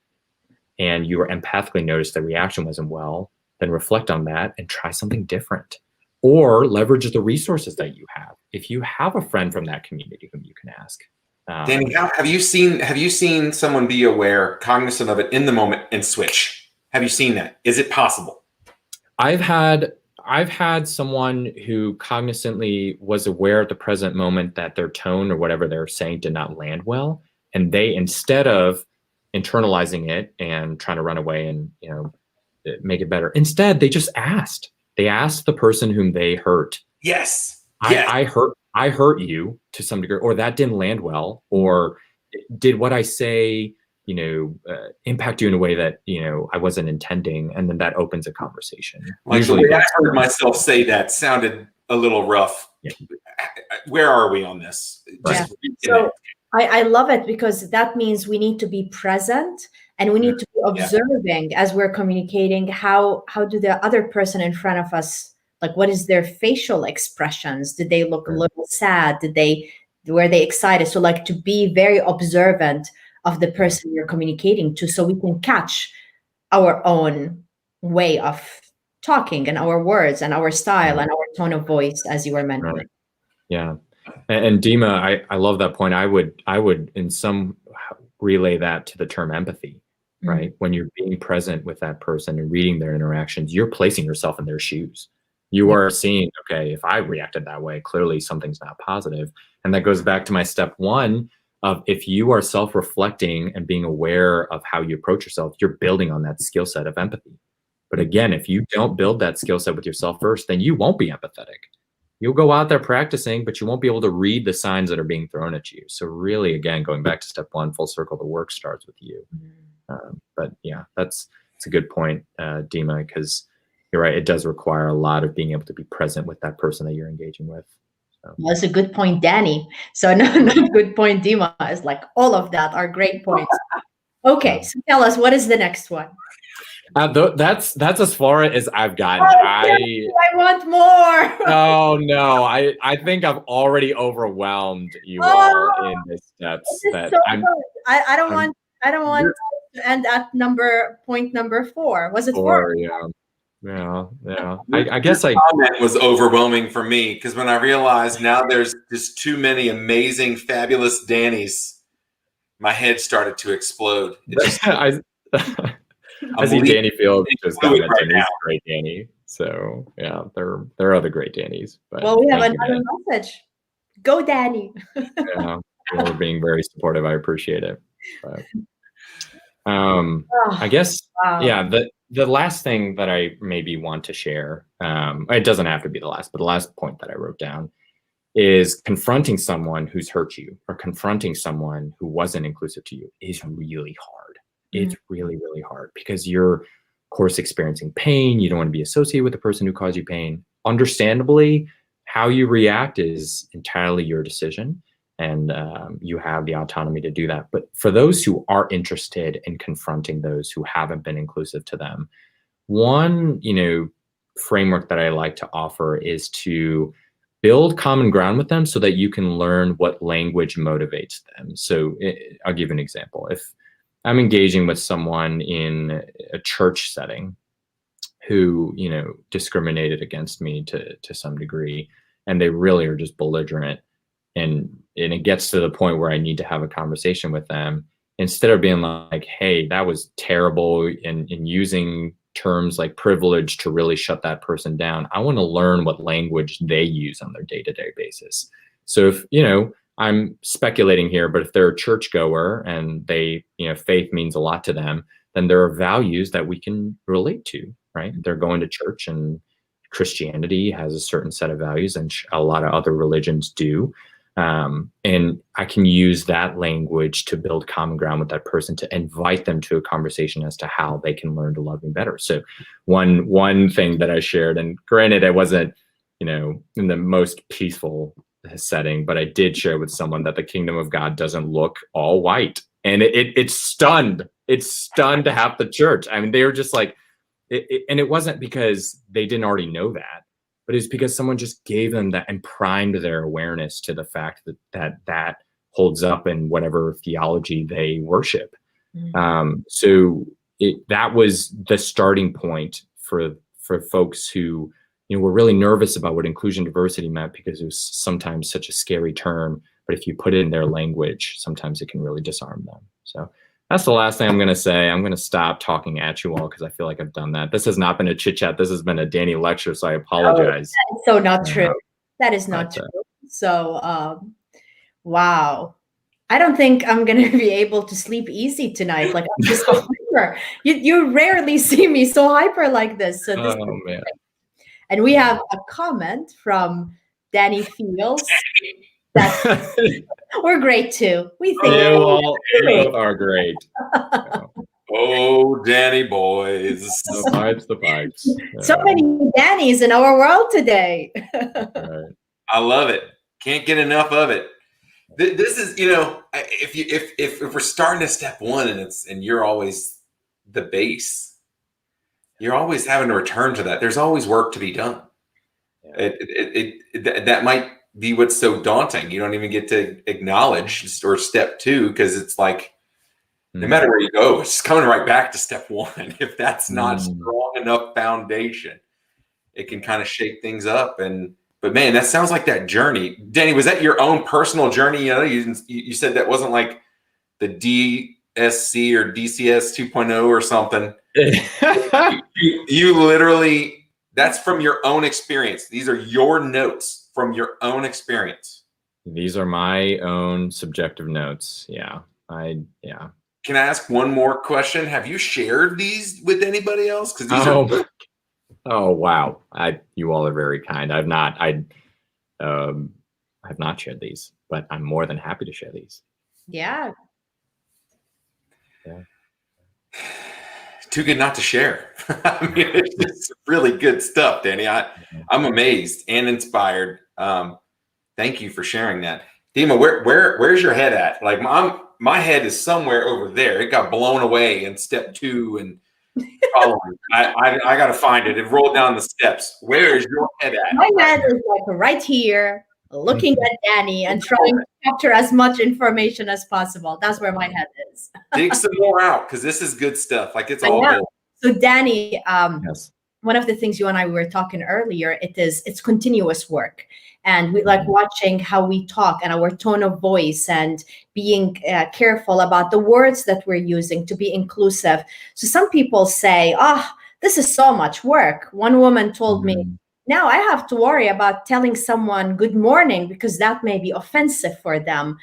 and you were empathically noticed the reaction wasn't well, then reflect on that and try something different. Or leverage the resources that you have. If you have a friend from that community whom you can ask. Danny, have you seen someone be aware, cognizant of it in the moment and switch? Have you seen that? Is it possible? I've had someone who cognizantly was aware at the present moment that their tone or whatever they're saying did not land well. And they, instead of internalizing it and trying to run away and, make it better, instead they just asked. They asked the person whom they hurt. Yes. I hurt you to some degree, or that didn't land well, or did what I say, impact you in a way that, I wasn't intending. And then that opens a conversation. Like Usually the way I heard myself say that sounded a little rough. Yeah. Where are we on this? Yeah. So I love it, because that means we need to be present and we need to be observing as we're communicating. How do the other person in front of us, like, what is their facial expressions? Did they look a little sad? Were they excited? So like to be very observant of the person you're communicating to, so we can catch our own way of talking and our words and our style and our tone of voice, as you were mentioning. Right. Yeah. And Dima, I love that point. I would in some relay that to the term empathy, right? Mm-hmm. When you're being present with that person and reading their interactions, you're placing yourself in their shoes. You are seeing, okay, if I reacted that way, clearly something's not positive. And that goes back to my step one of, if you are self-reflecting and being aware of how you approach yourself, you're building on that skill set of empathy. But again, if you don't build that skill set with yourself first, then you won't be empathetic. You'll go out there practicing, but you won't be able to read the signs that are being thrown at you. So really, again, going back to step one, full circle, the work starts with you. But yeah, it's a good point, Dima, because you're right. It does require a lot of being able to be present with that person that you're engaging with. So. Well, that's a good point, Danny. So not good point, Dima. It's like all of that are great points. Okay, so tell us, what is the next one? That's as far as I've gotten. Oh, I want more. Oh no, I think I've already overwhelmed you all in the steps that so I don't want to end at point number 4. Was it 4? Yeah. I guess Your comment was overwhelming for me, because when I realized now there's just too many amazing, fabulous Dannys, my head started to explode. I see Danny Field just commenting. He's great Danny. So yeah, there are other great Dannys. But well, we have another message. Go, Danny. Yeah, you're being very supportive. I appreciate it. But, I guess yeah. The last thing that I maybe want to share, it doesn't have to be the last, but the last point that I wrote down is confronting someone who's hurt you or confronting someone who wasn't inclusive to you is really hard. It's really, really hard because you're, of course, experiencing pain. You don't want to be associated with the person who caused you pain. Understandably, how you react is entirely your decision, and you have the autonomy to do that. But for those who are interested in confronting those who haven't been inclusive to them, one, framework that I like to offer is to build common ground with them so that you can learn what language motivates them. So I'll give an example. If I'm engaging with someone in a church setting who, discriminated against me to some degree, and they really are just belligerent, and it gets to the point where I need to have a conversation with them, instead of being like, hey, that was terrible, and using terms like privilege to really shut that person down, I want to learn what language they use on their day-to-day basis. So if, I'm speculating here, but if they're a churchgoer and they, faith means a lot to them, then there are values that we can relate to, right? They're going to church, and Christianity has a certain set of values, and a lot of other religions do. And I can use that language to build common ground with that person, to invite them to a conversation as to how they can learn to love me better. So one thing that I shared, and granted, I wasn't, in the most peaceful setting, but I did share with someone that the kingdom of God doesn't look all white, and it stunned half the church. I mean, they were just like, and it wasn't because they didn't already know that, but it's because someone just gave them that and primed their awareness to the fact that holds up in whatever theology they worship. So that was the starting point for folks who, were really nervous about what inclusion diversity meant, because it was sometimes such a scary term. But if you put it in their language, sometimes it can really disarm them. So that's the last thing I'm going to say. I'm going to stop talking at you all because I feel like I've done that. This has not been a chit chat. This has been a Danny lecture. So I apologize. That is so not true. That is not true. So, wow. I don't think I'm going to be able to sleep easy tonight. Like, I'm just so hyper. You rarely see me so hyper like this. So this man. And we have a comment from Danny Fields that we're great too. We think you are great. Oh, Danny boys. The pipes. So many Dannys in our world today. Right. I love it. Can't get enough of it. This is, if we're starting at step 1 and you're always the base, you're always having to return to that. There's always work to be done. Yeah. That might be what's so daunting. You don't even get to acknowledge or step 2, because it's like, no matter where you go, it's coming right back to step 1. If that's not strong enough foundation, it can kind of shake things up. But man, that sounds like that journey. Danny, was that your own personal journey? You said that wasn't like the DSC or DCS 2.0 or something. you literally, that's from your own experience. These are your notes from your own experience. These are my own subjective notes. Yeah. Can I ask one more question? Have you shared these with anybody else? Because these are. Oh wow! You all are very kind. I've not shared these, but I'm more than happy to share these. Yeah. Yeah. Too good not to share. I mean, it's really good stuff, Danny. I'm amazed and inspired. Thank you for sharing that. Dima, where's your head at? Like my head is somewhere over there. It got blown away in step 2 and following. I got to find it. It rolled down the steps. Where is your head at? My head is like right here, looking at Danny and trying to capture as much information as possible. That's where my head is. Dig some more out, because this is good stuff. Like, it's all good. So Danny, Yes. one of the things you and I were talking earlier, it's continuous work. And we like watching how we talk and our tone of voice and being careful about the words that we're using to be inclusive. So some people say, this is so much work. One woman told me, now I have to worry about telling someone good morning because that may be offensive for them.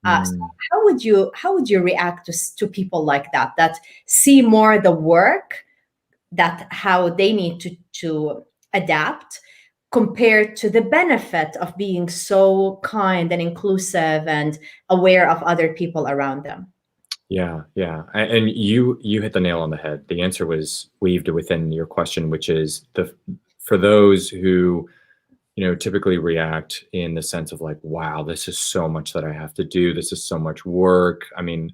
So how would you react to people like that see more the work, that how they need to adapt, compared to the benefit of being so kind and inclusive and aware of other people around them? Yeah. And you hit the nail on the head. The answer was weaved within your question, which is for those who, typically react in the sense of like, wow, this is so much that I have to do. This is so much work. I mean,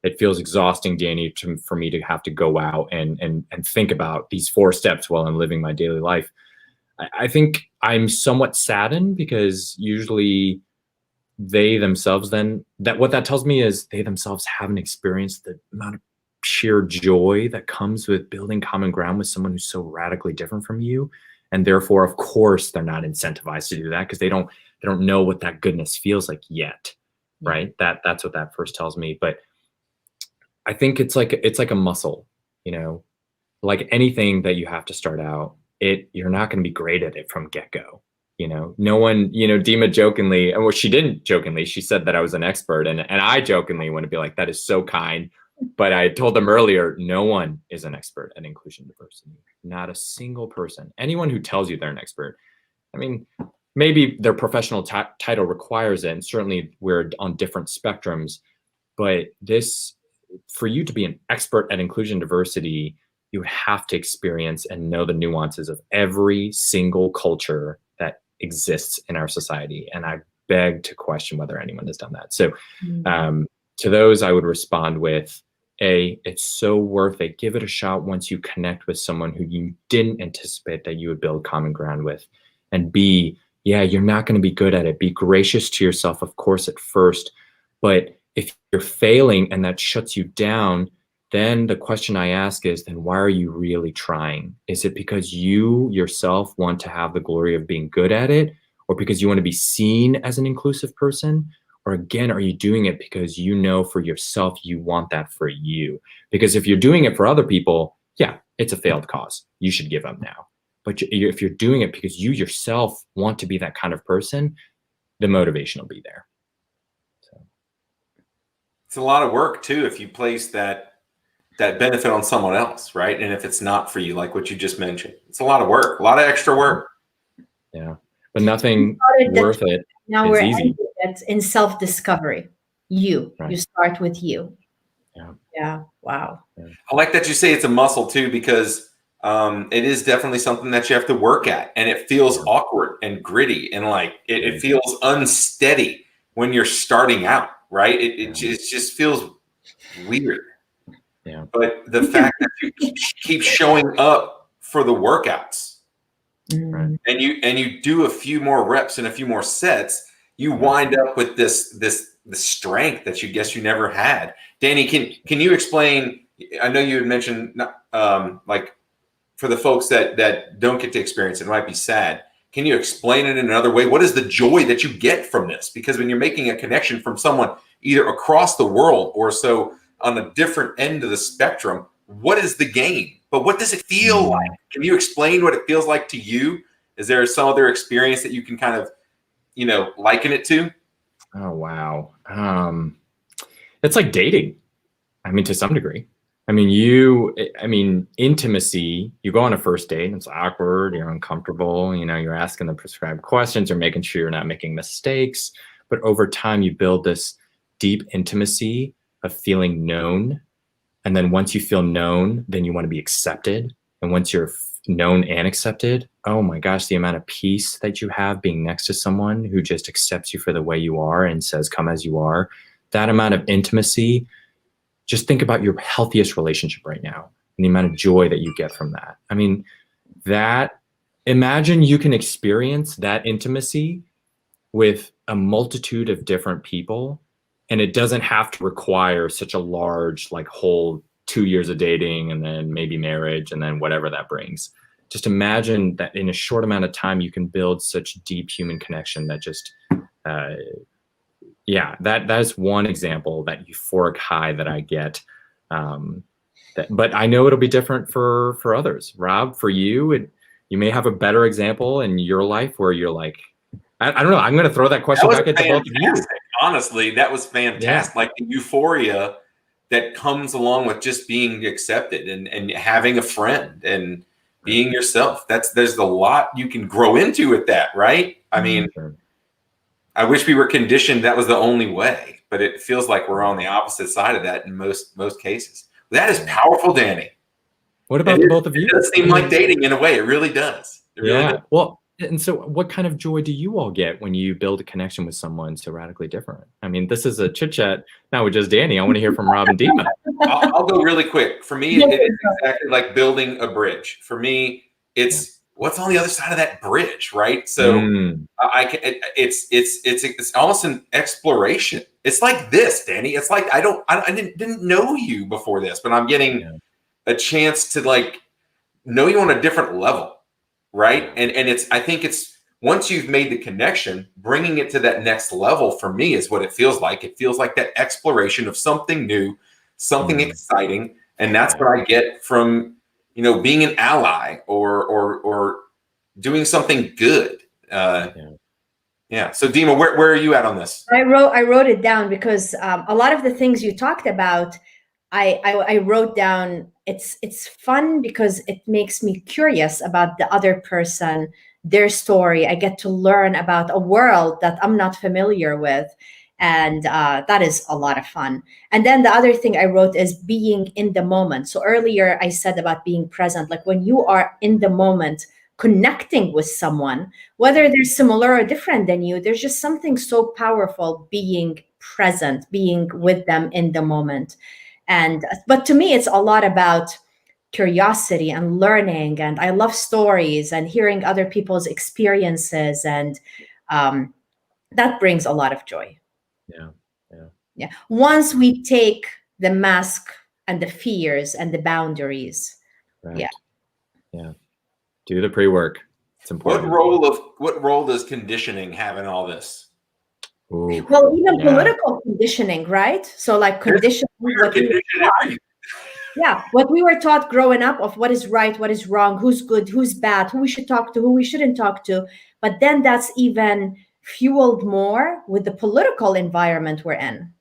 it feels exhausting, Danny, for me to have to go out and think about these 4 steps while I'm living my daily life. I think I'm somewhat saddened because usually they themselves what that tells me is they themselves haven't experienced the amount of sheer joy that comes with building common ground with someone who's so radically different from you. And therefore, of course, they're not incentivized to do that because they don't know what that goodness feels like yet. Right. That's what that first tells me. But I think it's like a muscle, like anything that you have to start out, you're not going to be great at it from get-go. No one, Dima jokingly, well, she didn't jokingly, she said that I was an expert, and I jokingly want to be like, that is so kind. But I told them earlier, no one is an expert at inclusion and diversity. Not a single person. Anyone who tells you they're an expert, I mean, maybe their professional title requires it, and certainly we're on different spectrums, but for you to be an expert at inclusion and diversity, you would have to experience and know the nuances of every single culture that exists in our society. And I beg to question whether anyone has done that. So to those, I would respond with, A, it's so worth it. Give it a shot once you connect with someone who you didn't anticipate that you would build common ground with. And B, yeah, you're not going to be good at it. Be gracious to yourself, of course, at first. But if you're failing and that shuts you down, then the question I ask is, then why are you really trying? Is it because you yourself want to have the glory of being good at it, or because you want to be seen as an inclusive person? Or again, are you doing it because you know for yourself you want that for you? Because if you're doing it for other people, yeah, it's a failed cause. You should give up now. But if you're doing it because you yourself want to be that kind of person, the motivation will be there. So. It's a lot of work too if you place that benefit on someone else, right? And if it's not for you, like what you just mentioned, it's a lot of work, a lot of extra work. Yeah, but nothing worth it. Now we're easy. In self-discovery. You start with you. Yeah. Wow. Yeah. I like that you say it's a muscle too, because it is definitely something that you have to work at, and it feels awkward and gritty, and like it feels unsteady when you're starting out, right? It just feels weird. Yeah. But the fact that you keep showing up for the workouts, and you do a few more reps and a few more sets, you wind up with the strength that you guess you never had. Danny, can you explain? I know you had mentioned like for the folks that don't get to experience it might be sad. Can you explain it in another way? What is the joy that you get from this? Because when you're making a connection from someone either across the world or so on a different end of the spectrum, what is the gain? But what does it feel like? Can you explain what it feels like to you? Is there some other experience that you can kind of, liken it to? Oh, wow. It's like dating. I mean, to some degree. I mean, intimacy, you go on a first date and it's awkward, you're uncomfortable, you're asking the prescribed questions or making sure you're not making mistakes. But over time, you build this deep intimacy of feeling known. And then once you feel known, then you want to be accepted. And once you're known and accepted, oh my gosh, the amount of peace that you have being next to someone who just accepts you for the way you are and says, come as you are, that amount of intimacy. Just think about your healthiest relationship right now and the amount of joy that you get from that. I mean, imagine you can experience that intimacy with a multitude of different people, and it doesn't have to require such a large, whole 2 years of dating and then maybe marriage and then whatever that brings. Just imagine that in a short amount of time, you can build such deep human connection that just, that is one example, that euphoric high that I get. But I know it'll be different for others. Rob, for you, you may have a better example in your life where you're like, I don't know. I'm going to throw that question back at the both of you. Honestly, that was fantastic. Yeah. Like the euphoria that comes along with just being accepted and having a friend and being yourself. There's a lot you can grow into with that, right? I mean, I wish we were conditioned that was the only way, but it feels like we're on the opposite side of that in most cases. That is powerful, Danny. What about the both of you? It does seem like dating in a way. It really does. It really does. Well, and so what kind of joy do you all get when you build a connection with someone so radically different? I mean, this is a chit chat now with just Danny. I want to hear from Rob and Dima. I'll go really quick. For me, it is exactly like building a bridge. For me, it's what's on the other side of that bridge, right? So it's almost an exploration. It's like this, Danny. It's like I didn't know you before this, but I'm getting a chance to know you on a different level, right? And I think it's once you've made the connection, bringing it to that next level for me is what it feels like. It feels like that exploration of something new, something exciting, and that's what I get from being an ally or doing something good. So Dima, where are you at on this? I wrote it down because a lot of the things you talked about, I wrote down. It's fun because it makes me curious about the other person, their story. I get to learn about a world that I'm not familiar with. And that is a lot of fun. And then the other thing I wrote is being in the moment. So earlier I said about being present, like when you are in the moment, connecting with someone, whether they're similar or different than you, there's just something so powerful being present, being with them in the moment. But to me, it's a lot about curiosity and learning. And I love stories and hearing other people's experiences. And that brings a lot of joy. Yeah. Once we take the mask and the fears and the boundaries. Right. Yeah. Do the pre-work. It's important. What role does conditioning have in all this? Ooh, well, even political conditioning, right? So conditioning. What we were taught growing up of what is right, what is wrong, who's good, who's bad, who we should talk to, who we shouldn't talk to. But then that's even fueled more with the political environment we're in.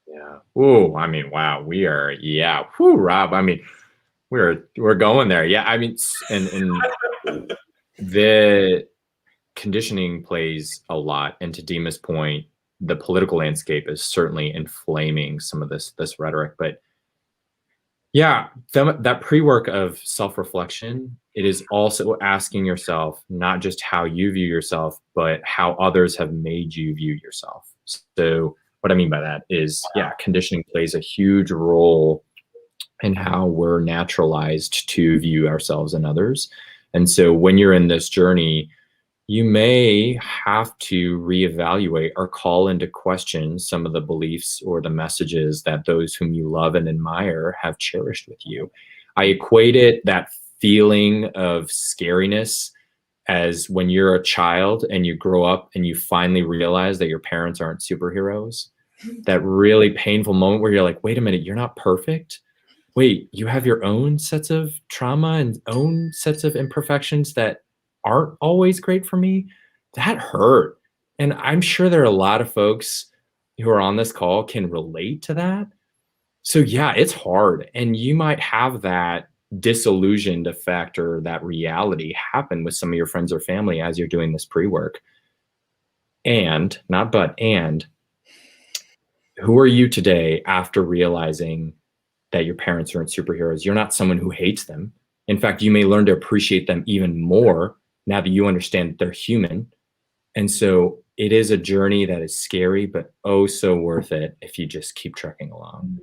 Yeah. Ooh, I mean, wow. We are, Whew, Rob. I mean, we're going there. Yeah. I mean, and the conditioning plays a lot. And to Dima's point, the political landscape is certainly inflaming some of this rhetoric. But that pre-work of self-reflection, it is also asking yourself not just how you view yourself, but how others have made you view yourself. So what I mean by that is, conditioning plays a huge role in how we're naturalized to view ourselves and others. And so when you're in this journey, you may have to reevaluate or call into question some of the beliefs or the messages that those whom you love and admire have cherished with you. I equate that feeling of scariness as when you're a child and you grow up and you finally realize that your parents aren't superheroes. That really painful moment where you're like, wait a minute, you're not perfect. Wait, you have your own sets of trauma and own sets of imperfections that aren't always great for me. That hurt. And I'm sure there are a lot of folks who are on this call can relate to that. So yeah, it's hard. And you might have that disillusioned effect or that reality happen with some of your friends or family as you're doing this pre-work. And not but, and who are you today after realizing that your parents aren't superheroes? You're not someone who hates them. In fact, you may learn to appreciate them even more now that you understand that they're human. And so it is a journey that is scary, but oh so worth it if you just keep trekking along.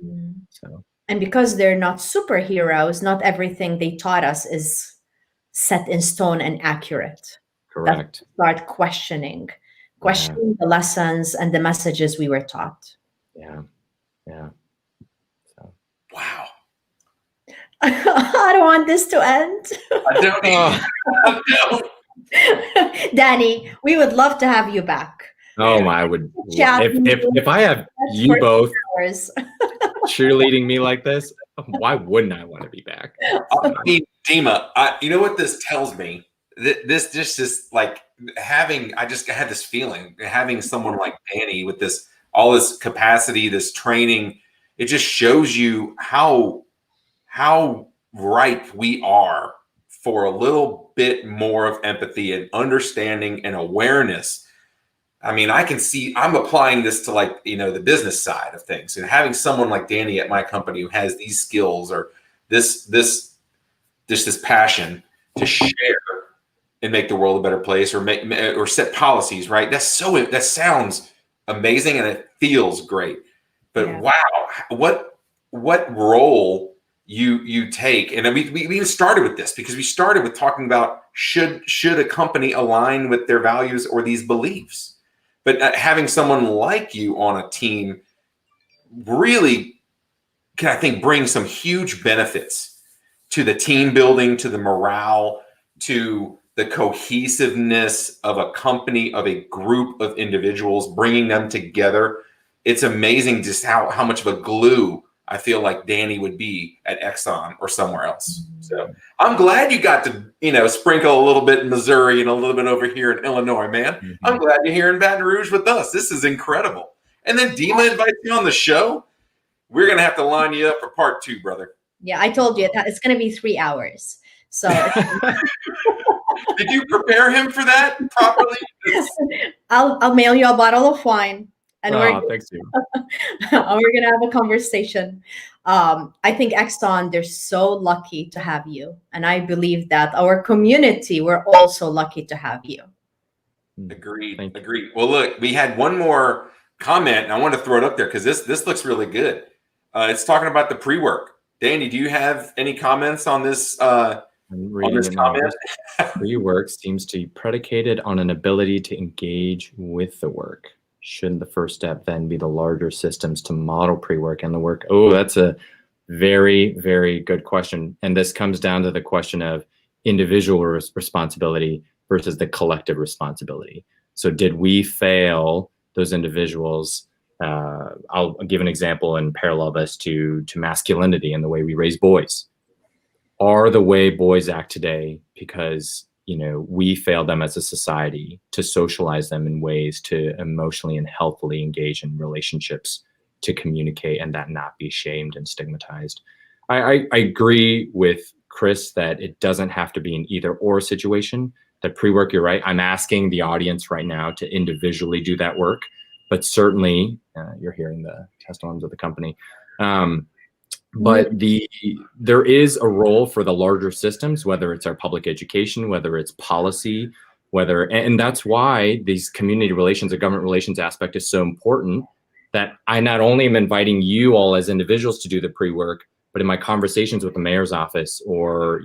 So, And because they're not superheroes, not everything they taught us is set in stone and accurate. correct. Start questioning the lessons and the messages we were taught. Yeah. Yeah. So. Wow. I don't want this to end. I don't know. Danny, we would love to have you back. Oh my, I would. Chat If I have you for both hours. cheerleading me like this, why wouldn't I want to be back? I mean, Dima, you know what this tells me? This just is like having. I just had this feeling having someone like Danny with this all this capacity, this training. It just shows you how ripe we are for a little bit more of empathy and understanding and awareness. I mean, I can see I'm applying this to like, the business side of things, and having someone like Danny at my company who has these skills or this passion to share and make the world a better place or set policies, right? That sounds amazing and it feels great. But wow, what role you take. And then we even started with this because we started with talking about should a company align with their values or these beliefs. But having someone like you on a team really can, I think, bring some huge benefits to the team building, to the morale, to the cohesiveness of a company, of a group of individuals, bringing them together. It's amazing just how much of a glue I feel like Danny would be at Exxon or somewhere else. So I'm glad you got to, sprinkle a little bit in Missouri and a little bit over here in Illinois, man. Mm-hmm. I'm glad you're here in Baton Rouge with us. This is incredible. And then Dima invites you on the show. We're going to have to line you up for part 2, brother. Yeah, I told you it's going to be 3 hours. So did you prepare him for that properly? I'll mail you a bottle of wine. And thanks, you. We're gonna have a conversation. I think Exxon, they're so lucky to have you, and I believe that our community, we're also lucky to have you. Agreed. Well, look, we had one more comment, and I want to throw it up there because this looks really good. It's talking about the pre-work. Danny, do you have any comments on this? I'm reading on this comment. Pre-work seems to be predicated on an ability to engage with the work. Shouldn't the first step then be the larger systems to model pre-work and the work? Oh, that's a very, very good question. And this comes down to the question of individual responsibility versus the collective responsibility. So did we fail those individuals? I'll give an example and parallel this to masculinity and the way we raise boys. Are the way boys act today because we fail them as a society to socialize them in ways to emotionally and healthily engage in relationships, to communicate and that not be shamed and stigmatized. I agree with Chris that it doesn't have to be an either or situation. That pre-work, you're right. I'm asking the audience right now to individually do that work, but certainly you're hearing the testimonies of the company. But there is a role for the larger systems, whether it's our public education, whether it's policy, and that's why these community relations or government relations aspect is so important, that I not only am inviting you all as individuals to do the pre-work, but in my conversations with the mayor's office or,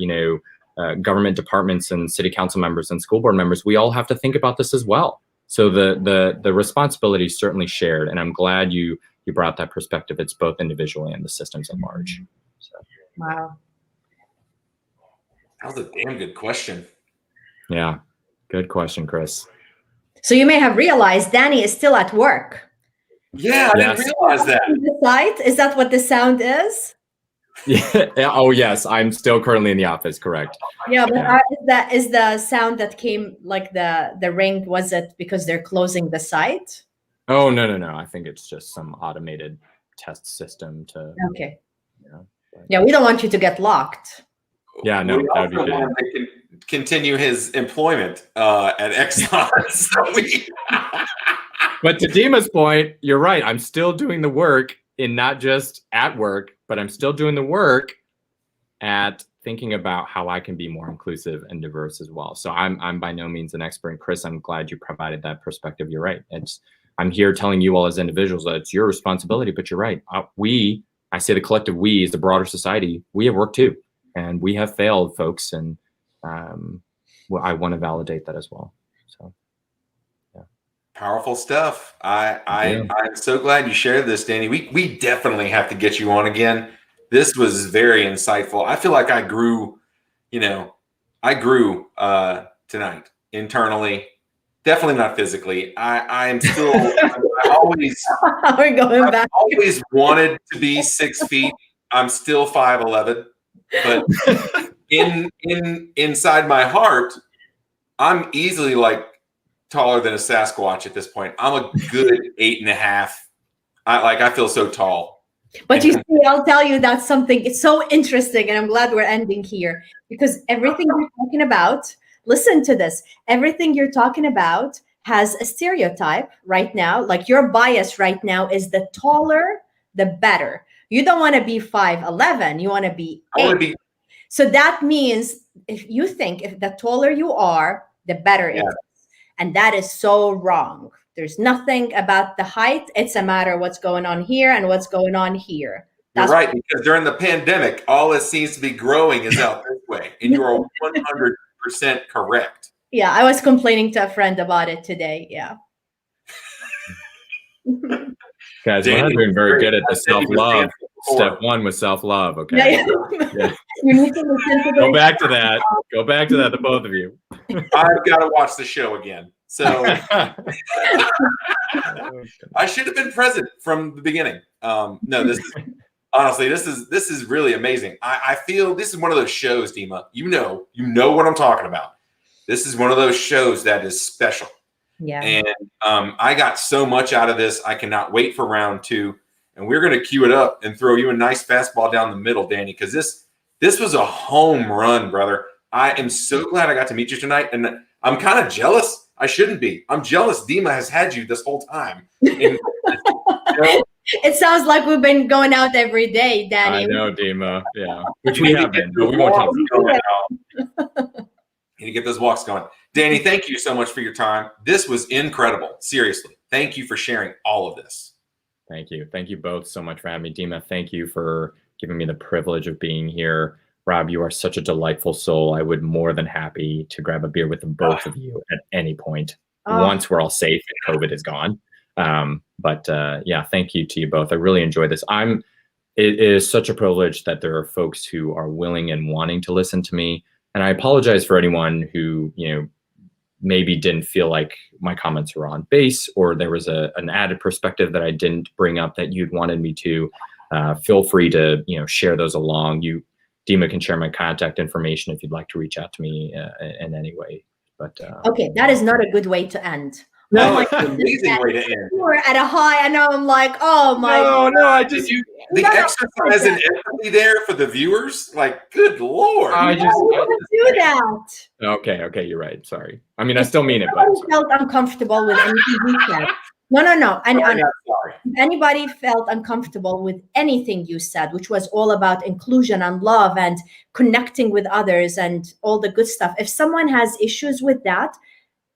government departments and city council members and school board members, we all have to think about this as well. So the responsibility is certainly shared, and I'm glad you brought that perspective. It's both individually and the systems at large. So. Wow. That was a damn good question. Yeah. Good question, Chris. So you may have realized Danny is still at work. Yeah, I didn't realize that. The site, is that what the sound is? Yeah. Oh, yes. I'm still currently in the office. Correct. Yeah, but is the sound that came, like the ring, was it because they're closing the site? Oh, no. I think it's just some automated test system to. Okay. Yeah, Yeah, we don't want you to get locked. Yeah, no, We that would be also bad. want to continue his employment at Exxon. But to Dima's point, you're right. I'm still doing the work in not just at work, but I'm still doing the work at thinking about how I can be more inclusive and diverse as well. So I'm by no means an expert. And Chris, I'm glad you provided that perspective. You're right. I'm here telling you all as individuals that it's your responsibility, but you're right. I say the collective we, as the broader society, we have work too. And we have failed, folks. And I want to validate that as well. So, yeah. Powerful stuff. I'm so glad you shared this, Danny. We definitely have to get you on again. This was very insightful. I feel like I grew tonight internally. Definitely not physically. I'm still. We're going back. I've always wanted to be 6 feet. I'm still 5'11", but inside my heart, I'm easily like taller than a Sasquatch at this point. I'm a good 8.5. I feel so tall. But you see, I'll tell you that's something. It's so interesting, and I'm glad we're ending here because everything you're talking about. Listen to this. Everything you're talking about has a stereotype right now. Like your bias right now is the taller, the better. You don't want to be 5'11". You want to be 8. So that means if the taller you are, the better it is. And that is so wrong. There's nothing about the height. It's a matter of what's going on here and what's going on here. You're right, because during the pandemic, all that seems to be growing is out this way. And you are 100% correct. Yeah, I was complaining to a friend about it today. Yeah. Guys, we're not doing very good at the self-love. Step 1 was self-love, okay? Yeah. You need to listen to Go back to that. Go back to that, the both of you. I've got to watch the show again. So I should have been present from the beginning. No, this is really amazing. I feel this is one of those shows, Dima. You know what I'm talking about. This is one of those shows that is special. Yeah. And I got so much out of this. I cannot wait for round 2. And we're going to cue it up and throw you a nice fastball down the middle, Danny, because this was a home run, brother. I am so glad I got to meet you tonight. And I'm kind of jealous. I shouldn't be. I'm jealous Dima has had you this whole time. And, it sounds like we've been going out every day, Danny. I know, Dima. Yeah. Which we have been, but we won't talk about it. Need to get those walks going. Danny, thank you so much for your time. This was incredible. Seriously. Thank you for sharing all of this. Thank you. Thank you both so much for having me. Dima, thank you for giving me the privilege of being here. Rob, you are such a delightful soul. I would more than happy to grab a beer with the both of you at any point once we're all safe and COVID is gone. But thank you to you both. I really enjoy this. It is such a privilege that there are folks who are willing and wanting to listen to me. And I apologize for anyone who, maybe didn't feel like my comments were on base, or there was an added perspective that I didn't bring up that you'd wanted me to. Feel free to, share those along. Dima can share my contact information if you'd like to reach out to me in any way. But okay, that is not a good way to end. No, it's an amazing way to end. We're at a high, and I'm like, oh my. No, I just the exercise and empathy there for the viewers. Like, good Lord, I just do that. Okay, you're right. Sorry. I mean, I still mean it. But felt uncomfortable with anything you said. No. And sorry. If anybody felt uncomfortable with anything you said, which was all about inclusion and love and connecting with others and all the good stuff, if someone has issues with that,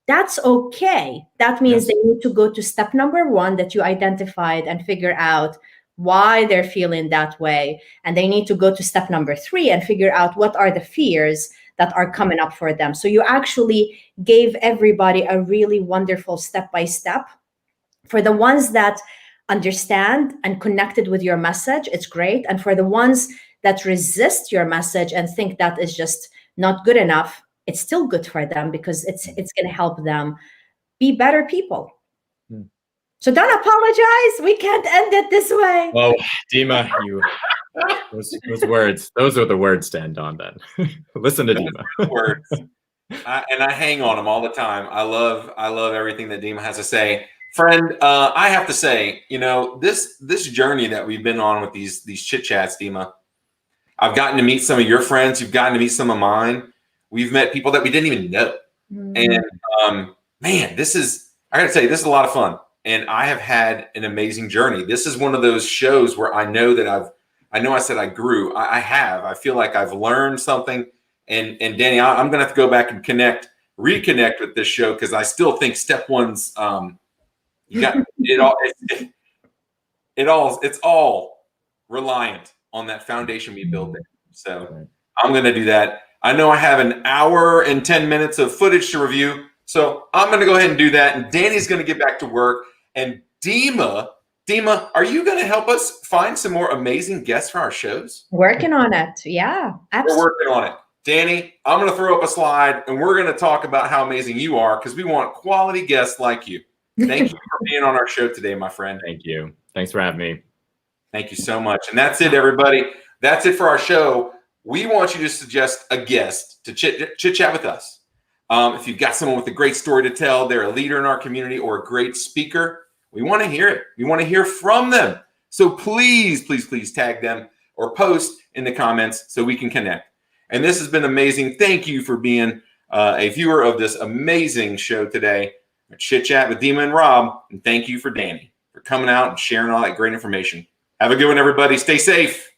that's okay. That means they need to go to step number 1 that you identified and figure out why they're feeling that way. And they need to go to step number 3 and figure out what are the fears that are coming up for them. So you actually gave everybody a really wonderful step-by-step. For the ones that understand and connected with your message, it's great. And for the ones that resist your message and think that is just not good enough, it's still good for them because it's going to help them be better people. So don't apologize. We can't end it this way. Well, Dima, those words, those are the words to end on then. Listen to Dima. Words. And I hang on them all the time. I love everything that Dima has to say. Friend, I have to say, this journey that we've been on with these chit chats, Dima, I've gotten to meet some of your friends. You've gotten to meet some of mine. We've met people that we didn't even know. And man, I got to tell you, this is a lot of fun. And I have had an amazing journey. This is one of those shows where I know that I said I grew. I feel like I've learned something. And Danny, I'm going to have to go back and reconnect with this show, because I still think step one's, you got it all. It's all reliant on that foundation we built there. So I'm going to do that. I know I have an hour and 10 minutes of footage to review. So I'm going to go ahead and do that. And Danny's going to get back to work. And Dima, are you going to help us find some more amazing guests for our shows? Working on it. Yeah, absolutely. We're working on it. Danny, I'm going to throw up a slide, and we're going to talk about how amazing you are, because we want quality guests like you. Thank you for being on our show today, my friend. Thank you. Thanks for having me. Thank you so much. And that's it, everybody. That's it for our show. We want you to suggest a guest to chit chat with us. If you've got someone with a great story to tell, they're a leader in our community or a great speaker, we want to hear it. We want to hear from them. So please, please, please tag them or post in the comments so we can connect. And this has been amazing. Thank you for being a viewer of this amazing show today, Chit Chat with Dima and Rob. And thank you for Danny for coming out and sharing all that great information. Have a good one, everybody. Stay safe.